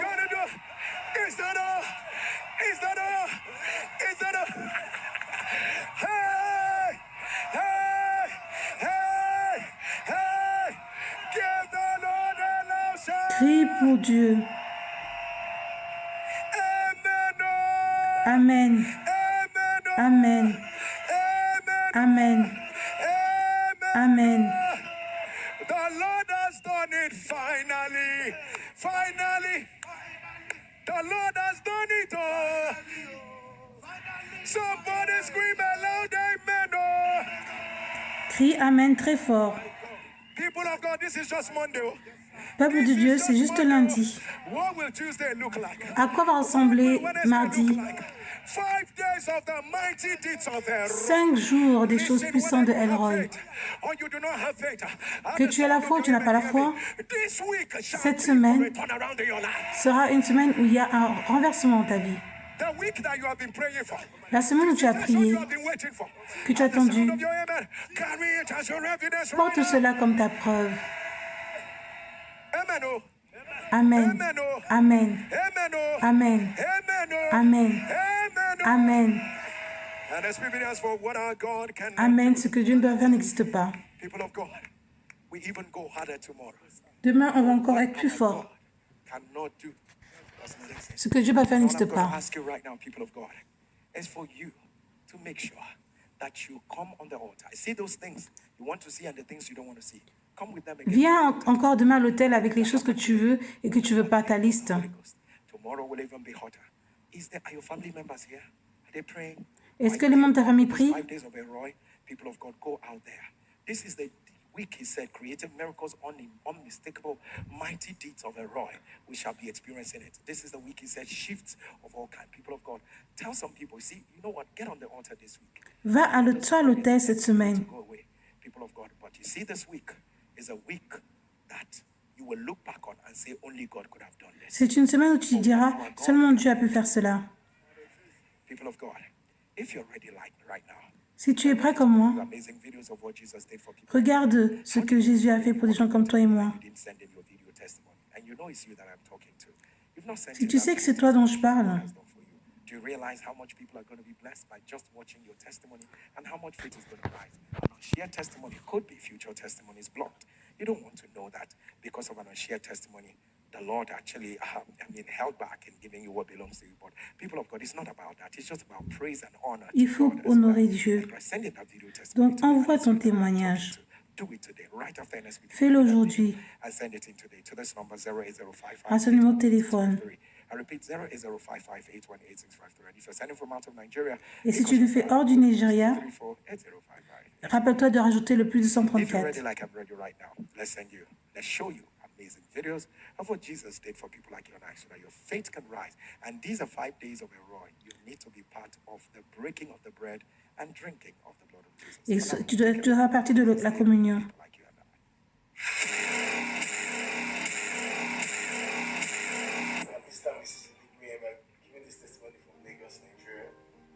Crie pour Dieu. Amen. Amen. Amen. Amen. The Lord has done it finally. Finally. The Lord has done it all. Somebody scream aloud, amen. Crie Amen très fort. People of God, this is just Monday. Peuple de Dieu, c'est juste lundi. What will Tuesday look like? À quoi va ressembler mardi? 5 jours des choses puissantes de Elroy. Que tu aies la foi ou tu n'as pas la foi, cette semaine sera une semaine où il y a un renversement dans ta vie. La semaine où tu as prié, que tu as attendu, porte cela comme ta preuve. Amen. Amen. Amen. Amen. Amen. Amen. Ce que Dieu ne peut faire n'existe pas. Demain, on va encore être plus fort. Ce que Dieu va faire n'existe pas. Viens encore demain à l'hôtel avec les choses que tu veux et que tu ne veux pas, ta liste. Est-ce que les membres de ta famille prient? Week, he said, creative miracles, unmistakable, mighty deeds of Elroy. We shall be experiencing it. This is the week, he said, shifts of all kinds. People of God, tell some people, see, you know what, get on the altar this week. Va à l'hôtel cette semaine. People of God, but you see, this week is a week that you will look back on and say, only God could have done this. C'est une semaine où tu diras, seulement Dieu a pu faire cela. People of God, if you're ready like right now, si tu es prêt comme moi, regarde ce que Jésus a fait pour des gens comme toi et moi. Si tu sais que c'est toi dont je parle, the Lord actually, held back in giving you what belongs to you. But people of God, it's not about that. It's just about praise and honor. Il faut honorer Dieu. Donc, envoie ton témoignage. Fais-le aujourd'hui. À ce numéro de téléphone. Et si tu le fais hors du Nigeria, Rappelle-toi de rajouter le plus de If you're 134. ready like I'm ready right now, let's show you amazing videos of what Jesus did for people like you and I so that your faith can rise. And these are 5 days of Elroy. You need to be part of the breaking of the bread and drinking of the blood of Jesus. Et And I'm tu dois faire partie de la communion. people like you and I. Mr. and Mrs. We are giving this testimony from Lagos, Nigeria.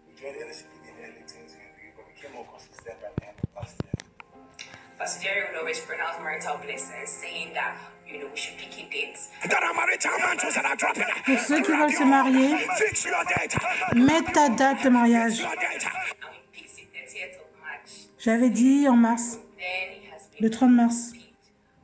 We joined NSCPD in early 2023, but became more consistent by the end of last year. Pastor Jerry would always pronounce marital blessings, saying that, we should pick a date. There are marital mantles that are dropping. Pour ceux qui veulent se marier, Fix your date. mets ta date de mariage. Your date. And we picked the 30th of March. J'avais dit en mars, Then it has been le 30 mars. repeated.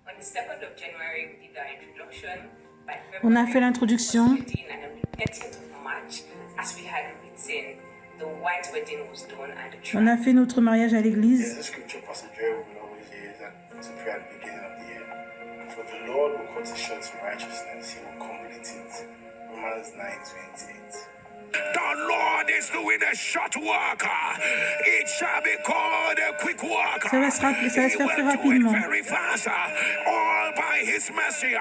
On the 2nd of January, we did our introduction. By On a February, fait l'introduction. wedding, and on the 30th of March, as we had written, the white wedding was done and the On a fait notre mariage à l'église. There's a scripture Pastor Jerry would always use and to pray at the beginning of the year. For the Lord will cut it short to righteousness, he will complete it. Romans 9:28. The Lord is doing a short work. It shall be called a quick work. Ça va se faire He très will do it rapidement. very fast. All by his mercy.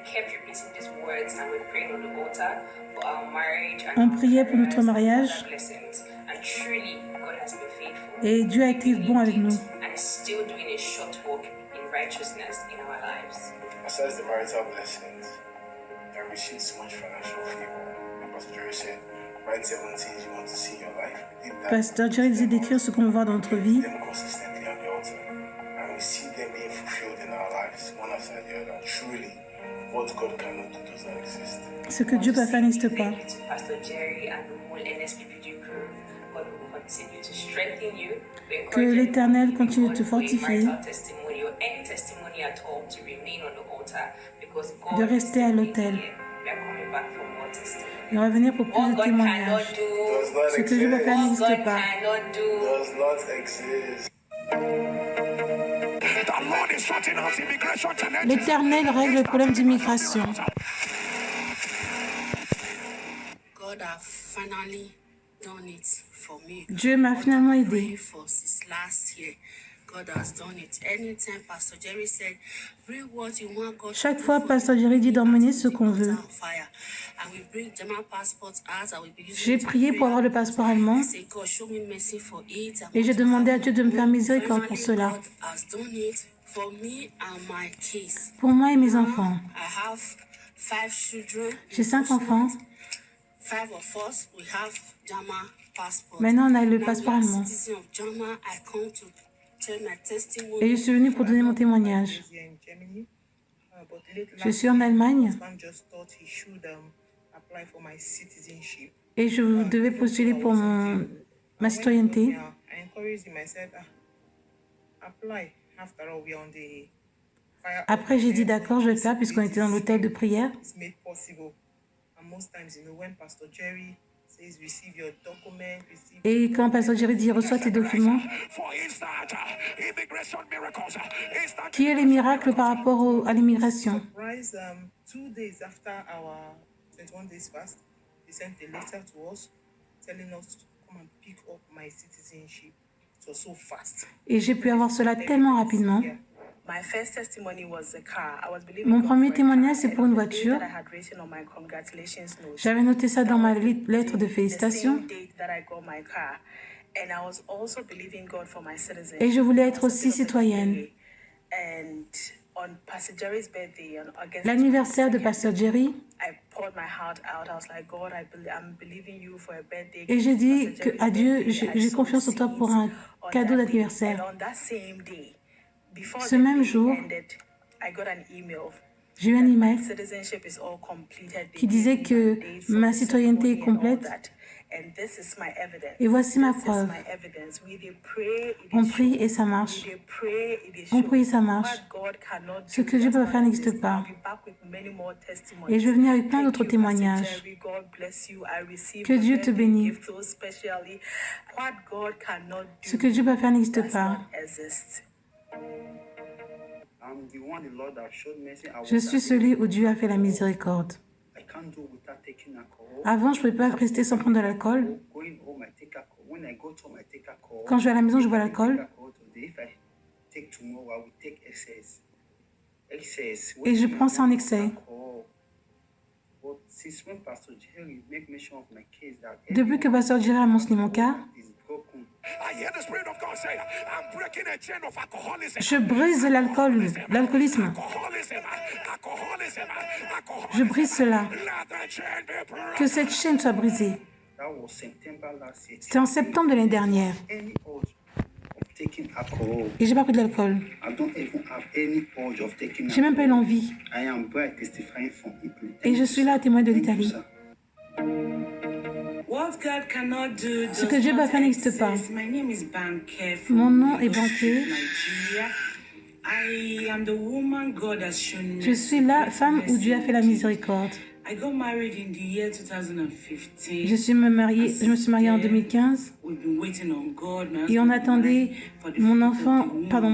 kept repeating these words and we prayed on the altar for our marriage and On our priait pour notre careers and mariage. other blessings. And truly, God has been faithful. Et Dieu a été bon avec nous. And is still doing a short work in righteousness in our lives. Besides the marital blessings, I received so much financial favor. And Pastor Jerry said, write 7 things you want to see in your life. We did that. Pasteur Jerry disait d'écrire ce qu'on veut voir dans notre vie. Them consistently on the altar. And we see them being fulfilled in our lives, one after the other. Truly, what God cannot do does not exist. Ce que Dieu peut faire n'existe pas. Thank you to Pastor Jerry and the whole NSPPG crew. God will continue to strengthen you. Que l'Éternel continue de te fortifier, Testimony or any testimony at all to remain on the altar because God de rester à l'autel we are coming back for more testimony. et revenir pour plus What de God témoignages. cannot do, Does not Ce que Dieu peut faire exist. what God n'existe pas. cannot do. Does not exist. The Lord is sorting out immigration challenges. L'Éternel règle le problème d'immigration. God have finally done it for me. Dieu m'a finalement aidé. For since last year, God has done it. Anytime Pastor Jerry said, bring what you want God. Chaque fois, Pasteur Jerry dit d'emmener ce qu'on veut. Fire. And we bring German passports out. And we begin J'ai to prié pour avoir le passeport allemand say, God, show me mercy for it. et j'ai demandé à Dieu de me faire miséricorde pour cela, God has done it for me and my kids. pour moi et mes enfants. I have 5 children. J'ai 5 enfants. 5 of us, we have German passport. Maintenant, on a le Now passeport we are allemand. citizens of German. I come to tell my testimony. Et je suis venue pour donner mon témoignage. Je suis en Allemagne et je devais postuler pour ma citoyenneté. Après, j'ai dit d'accord, je vais le faire puisqu'on était dans l'hôtel de prière. Et quand Pasteur Jerry dit reçois tes documents, For instant, immigration miracles. Instant qui est les miracles par rapport à l'immigration? 2 days after our 21 days fast, they sent a letter to us telling us to come and pick up my citizenship. It was so fast. Et j'ai pu avoir cela tellement rapidement. My first testimony was a car. I was believing Mon God premier for a témoignage, car, c'est and pour une on the day voiture. that I had written on my congratulations note, J'avais noté ça dans ma lettre de the félicitations. same date that I got my car. And I was also believing God for my citizenship. Et je voulais être aussi citoyenne. And on Pastor Jerry's birthday on August L'anniversaire de Pasteur Jerry, I poured my heart out. I was like, God, I'm believing you for a birthday. et j'ai dit Pastor que, à Jerry's Dieu, birthday. I j'ai sowed confiance en toi pour un seeds on cadeau that day. d'anniversaire. And on that same day, before Ce the même day jour, ended, I got an email j'ai eu un email citizenship is all completed. qui disait que ma citoyenneté est complète. And this is my evidence. Et voici ma This is preuve. my evidence. We dey pray, it On is prie shown. et ça marche. We dey pray, it is On shown. prie et ça marche. What God cannot do Ce que Dieu does peut not faire n'existe exist. pas. I'll be back with many more testimonies. Et je vais venir avec plein Thank d'autres you, témoignages. Pastor Jerry. God bless you. I receive Que the Dieu te birthday bénisse. gift so specially. What God cannot do Ce que Dieu peut faire n'existe does pas. not exist. I'm the one the Lord has showed mercy. Je suis celui où Dieu a fait la miséricorde. I can't do without taking alcohol. Avant, je ne pouvais pas rester sans prendre de l'alcool. Going home, I take alcohol. When I go to home, I take alcohol. Quand je vais à la maison, je bois I l'alcool. take alcohol today, take tomorrow, I will take excess. Excess. Et je prends ça en excès. Alcohol. But since when Pastor Jerry make mention of my case that Depuis que Pasteur Jerry a mentionné mon cas, is broken. I hear the Spirit of God say, I'm breaking a chain of alcoholism. je brise l'alcoolisme. Je brise cela. Let the chain be broken. Que cette chaîne soit brisée. That was September last year. C'était en septembre de l'année dernière. Any urge of taking alcohol. Et j'ai pas pris de l'alcool. I don't even have any urge of taking J'ai même pas eu alcohol. l'envie. I am bright testifying from Italy. Et je suis là à témoigner de l'Italie. What God cannot do Ce que Dieu va faire n'existe pas. My name is Banker. Mon nom est Banker. Nigeria. I am the woman God has shown me. Je suis la femme où Dieu a fait la miséricorde. I got married in the year 2015. Je me suis mariée en 2015 We've been waiting on God. et on attendait mon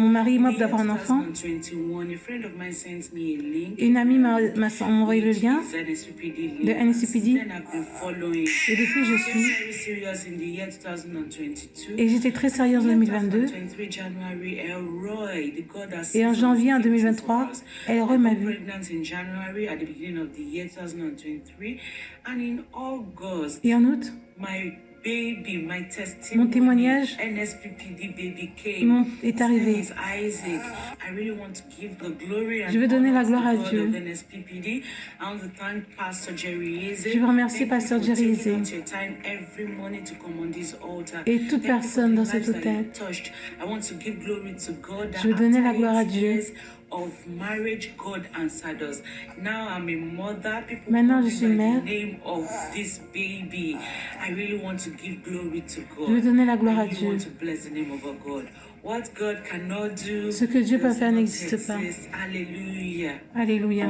mari et moi d'avoir un enfant. 2021, a friend of mine sent me a link. Une amie m'a envoyé le lien de NSCPD Then I've been following. et depuis je suis. Very serious in the year 2022. Et j'étais très sérieuse en 2022 January, Elroy, the God has et en janvier en 2023, Elroy m'a vu. pregnant in January at the beginning of the year 2023, and in August, Et en août, my baby, my mon testimony, témoignage NSPPD baby came. est arrivé. His name is Isaac. I really want to give the glory and Je veux donner la gloire à honor to Dieu. God of NSPPD. I want to thank Pastor Jerry Eze. Je veux remercier Thank you Pasteur for Jerry taking Eze out your time every morning to come on this altar. et toute Thank you for personne the dans lives cet that you hôtel. touched. I want to give glory to God that Je veux donner la after gloire à 8 Dieu. years of marriage, God answered us. Now I'm a mother. People Maintenant, call je me suis by mère. the name of this baby. I really want to give glory to God. Je veux donner la gloire I à really Dieu. want to bless the name of our God. What God cannot do, Ce que Dieu peut does faire not n'existe pas. exist. Hallelujah. Alléluia.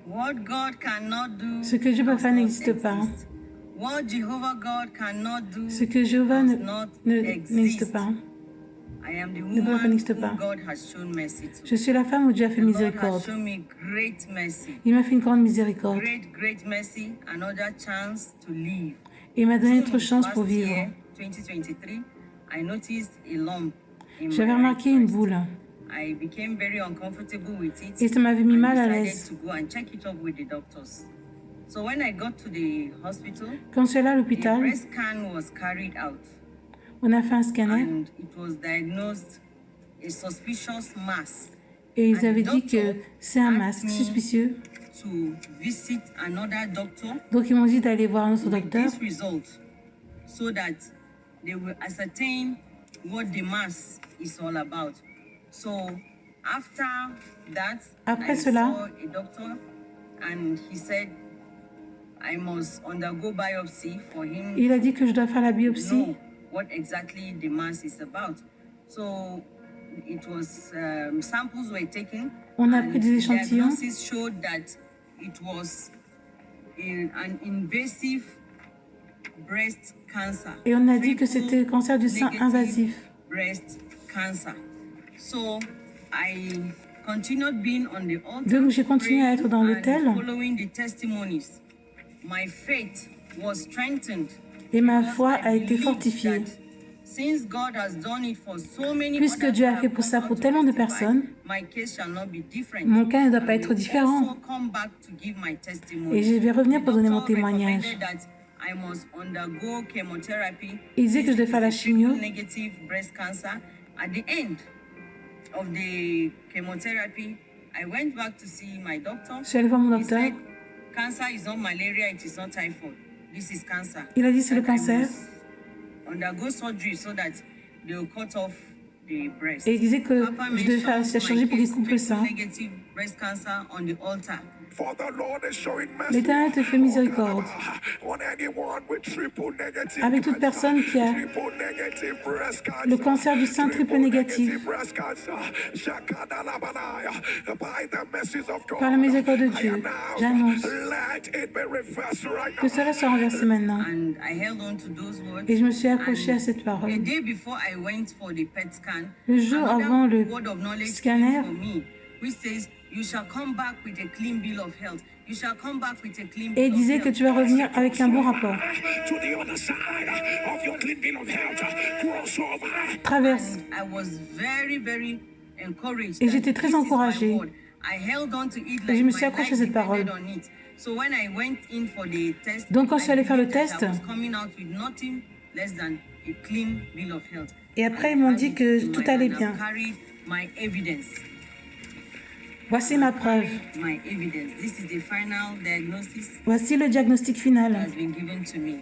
What God cannot do. Ce que Dieu peut faire n'existe pas. What Jehovah God cannot do. Ce que Jéhovah does not n'existe exist. pas. I am the Ne peut woman n'existe whom pas. God has shown mercy to. Je suis la femme où Dieu a fait God has miséricorde. shown me great mercy. Il m'a fait une grande miséricorde. Great mercy, another chance to live. Et il m'a donné une autre June chance pour last vivre. year, 2023, I noticed a lump in J'avais my remarqué right une breast. boule I became very uncomfortable with it. et ça m'avait mis and mal à decided l'aise. to go and check it up with the doctors. So when I got to the hospital, Quand je suis allée à the l'hôpital, breast scan was carried out on a fait un scanner and it was diagnosed a suspicious mass. et ils avaient dit que c'est un masque suspicieux. To visit another doctor Donc ils m'ont dit d'aller voir un autre with docteur this result so that they will ascertain what the mass is all about. So after that, Après I cela, saw a doctor and he said I must undergo biopsy for him il a dit que je dois faire la to biopsie. know what exactly the mass is about. So it was samples were taken. On a and pris des the échantillons. diagnosis showed that it was an invasive breast cancer. Et on a dit que c'était le cancer du sein Negative invasif. breast cancer. So I continued being on the altar. Donc j'ai continué à être dans praying l'hôtel and following the testimonies. My faith was strengthened. et ma because foi I a été believed fortifiée. that since God has done it for so many Puisque others Dieu a that fait have pour ça come pour out to tellement de testify, personnes, my case shall not be different. mon cas ne doit pas I être will différent. also come back to give my testimony. Et je vais revenir pour donner mon The doctor témoignage. recommended that I must undergo chemotherapy. Il disait que je devais faire la chimio. Negative breast cancer. At the end of the chemotherapy, I went back to see my doctor. Je suis allée voir mon He docteur. said, cancer is not malaria, it is not typhoid. This is cancer. Il a dit c'est le That I cancer. must undergo surgery so that they will cut off the breast. Et il disait que Papa je devais faire la mentioned chirurgie my pour qu'il case, coupe le sein. negative breast cancer on the altar. For the Lord is showing mercy L'Éternel te fait miséricorde on anyone with triple negative avec toute personne qui a triple negative breast cancer, le cancer du sein triple négatif. negative breast cancer. Shakadalabanaya. By the mercies of God, Par la miséricorde de I Dieu, announce, j'annonce let it be reversed right que now. cela soit renversé maintenant. And I held on to those words. Et je me suis accrochée à cette A parole. day before I went for the PET scan, Le jour another avant le word of knowledge scanner, came for me, which says, you shall come back with a clean bill of health. You shall come back with a clean Et il bill of disait que health. tu vas revenir avec un bon rapport. To the other side of your clean bill of health. Cross over. Traverse. I was very, very encouraged. Et that j'étais très this is my encouragée. word. I held on to it Et je like me suis my accrochée à life cette parole. depended on it. So when I went in for the test, Donc quand je suis allée faire le test, I was coming out with nothing less than a clean bill of health. et après ils m'ont dit que tout allait bien. I carried my evidence. Voici ma preuve. My evidence. This is the final diagnosis Voici le diagnostic final. that has been given to me.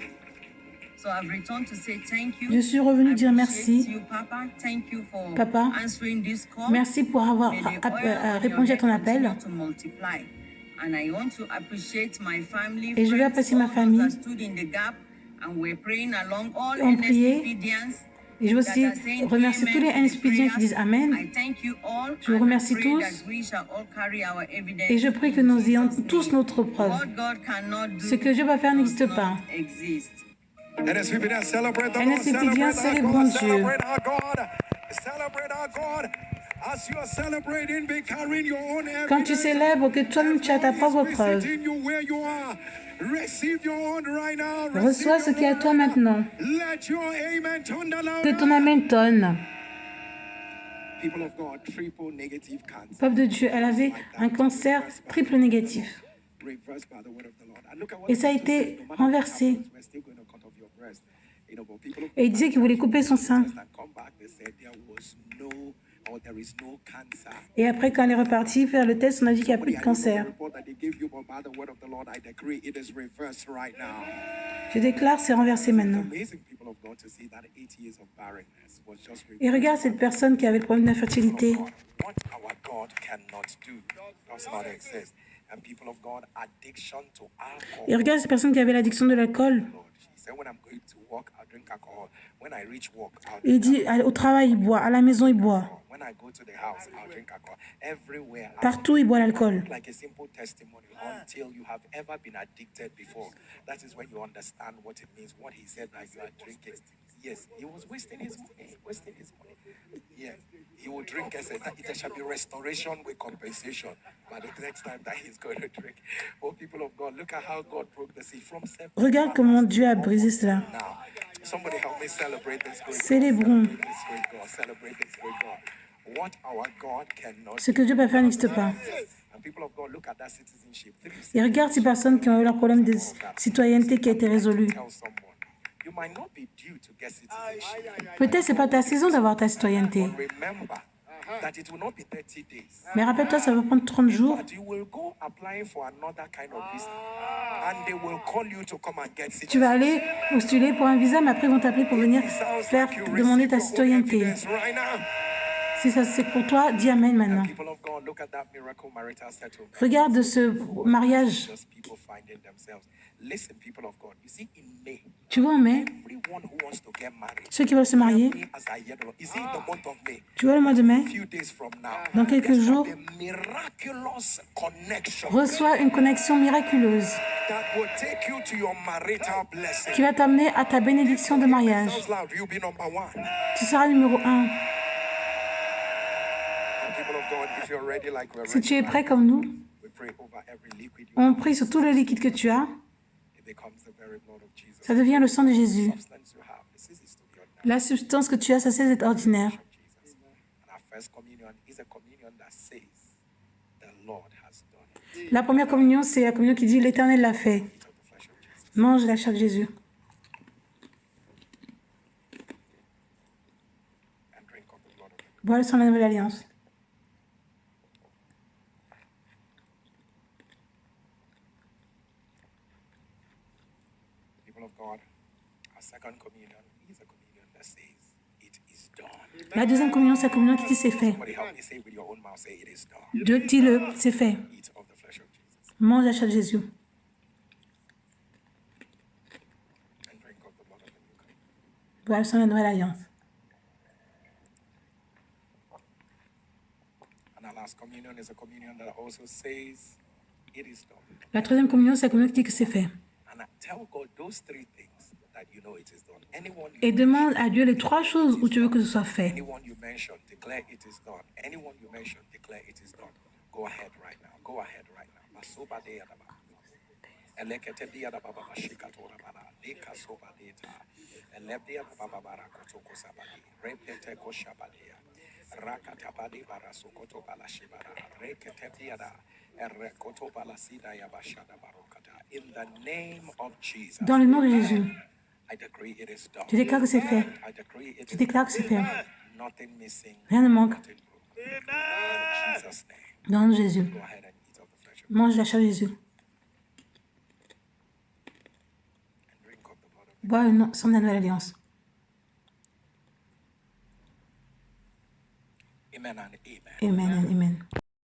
So I've returned to say thank you. Je suis revenue dire I merci. appreciate you, Papa. Thank you for Papa, answering this call. merci pour avoir May the oil on your répondu à head ton appel. continue to multiply. And I want to appreciate my family, Et je veux friends, apprécier ma all those famille. that stood in the gap and were praying along, all Et ont prié. NSPDians Et je veux that aussi are saying remercier tous les amen to the NSPdiens qui disent prayers. Amen. I thank you all, Je vous and remercie I pray tous. that we shall all carry our evidence Et je prie que in nous ayons Jesus' tous name. notre preuve. What God cannot do Ce que Dieu va faire n'existe does pas. not exist. NSPDians, celebrate the Lord. NSPdiens, célébrons Dieu. Celebrate our God. Celebrate our God. As you are celebrating, be carrying your own evidence. Quand tu célèbres, que toi-même tu as ta propre preuve. Visiting you where you are. Receive your own right now. Reçois ce qui est à toi maintenant. Let your amen thunder Que louder. ton Amen tonne. People of God, triple negative cancer. Peuple de Dieu, elle avait un cancer triple négatif. Reversed by the word of the Lord. And look at what Et ça a été renversé. we're still going to cut off your breast. You know, but people of Et il disait qu'il voulait couper son sein. that come back, they said there was no or there is no cancer. Et après, quand elle est repartie faire le test, on a dit qu'il n'y a plus de cancer. Report that they gave you, but by the word of the Lord, I decree it is reversed right now. Je déclare, c'est renversé maintenant. Amazing people of God to see that 8 years of barrenness was just Et regarde cette personne qui avait le problème d'infertilité. what our God cannot do does not exist. And people of God, addiction to alcohol. Et regarde cette personne qui avait l'addiction de l'alcool. Lord, she said, when I'm going to work, I'll drink alcohol. When I reach work, I'll Il drink dit, au travail, il boit. À la maison, il boit. alcohol. When I go to the house, I'll drink alcohol. Everywhere. Partout, il boit l'alcool. Like a simple testimony until you have ever been addicted before. That is when you understand what it means. What he said that you are drinking. Yes, he was wasting his money. Wasting his money. Yeah, he will drink and say that it shall be restoration with compensation. But the next time that he's going to drink. Oh, people of God, look at how God broke the sea from September. Regarde comment Dieu a brisé cela. Now, somebody help me celebrate this great God. Célébrons. Celebrate this great God. Celebrate this great God. What our God cannot Ce que Dieu peut faire n'existe pas. And people of God, look at that citizenship. Et regarde ces personnes qui ont eu leur problème de citoyenneté qui a été résolu. Tell someone, you might not be due to get citizenship. Peut-être c'est pas ta saison d'avoir ta citoyenneté. But remember that it will not be 30 days. Mais rappelle-toi, ça va prendre 30 jours. But you will go applying for another kind of visa. And they will call you to come and get Tu citizenship. vas aller postuler pour un visa, mais après ils vont t'appeler pour venir faire demander ta citoyenneté. Evidence right now. Si ça c'est pour toi, dis Amen maintenant. People of God, look at that miracle marital settlement. Regarde ce mariage. Just people finding themselves. Listen, people of God. You see, in May, Tu vois en mai, everyone who wants to get married, ceux qui veulent se marier, as I hear the Lord, you see, the month of May, tu vois le mois de mai, a few days from now, dans quelques jours, a miraculous connection reçois une connexion miraculeuse that will take you to your marital blessing. qui va t'amener à ta bénédiction de mariage. Sounds loud. You'll be number one. Tu seras numéro 1. And people of God, if you're ready, like we're Si ready, tu es prêt comme nous, we pray over every liquid. on prie sur tout le liquide que tu as. It becomes the very blood of Jesus. Ça devient le sang de Jésus. Substance you have, this is to be ordinary. La substance que tu as, ça cesse d'être ordinaire. Jesus. And our first communion is a communion that says, the Lord has done it. La première communion, c'est la communion qui dit l'Éternel l'a fait. Eat of the flesh of Jesus. Mange la chair de Jésus And drink of the blood of the bois le sang de la nouvelle alliance. people of God. Our second communion is a communion that says, it is done. La deuxième communion, c'est la communion qui dit c'est fait. Somebody help me say it with your own mouth, say it is done. Dieu, dis-le, c'est fait. Eat of the flesh of Jesus Mange la chair de Jésus. and drink of the blood of the new covenant. Bois le sang de la nouvelle alliance. And our last communion is a communion that also says, it is done. La troisième communion, c'est la communion qui dit que c'est fait. And I tell God those three things that you know it is done. Anyone you, Et demande à Dieu les trois choses où tu veux que ce soit fait. anyone you mention, declare it is done. Anyone you mention, declare it is done. Go ahead right now. Go ahead right now. In the name of Jesus. Dans le nom de Jésus, I decree it is done. je déclare que c'est fait. I decree it Je is déclare que c'est fait. nothing missing. Rien ne manque. Nothing broken. In Jesus' name. Dans le nom de Jésus. Go ahead and eat of the flesh Mange la chair de Jésus. and drink of the blood of Bois le sang de la nouvelle alliance. Amen and amen. Amen and amen.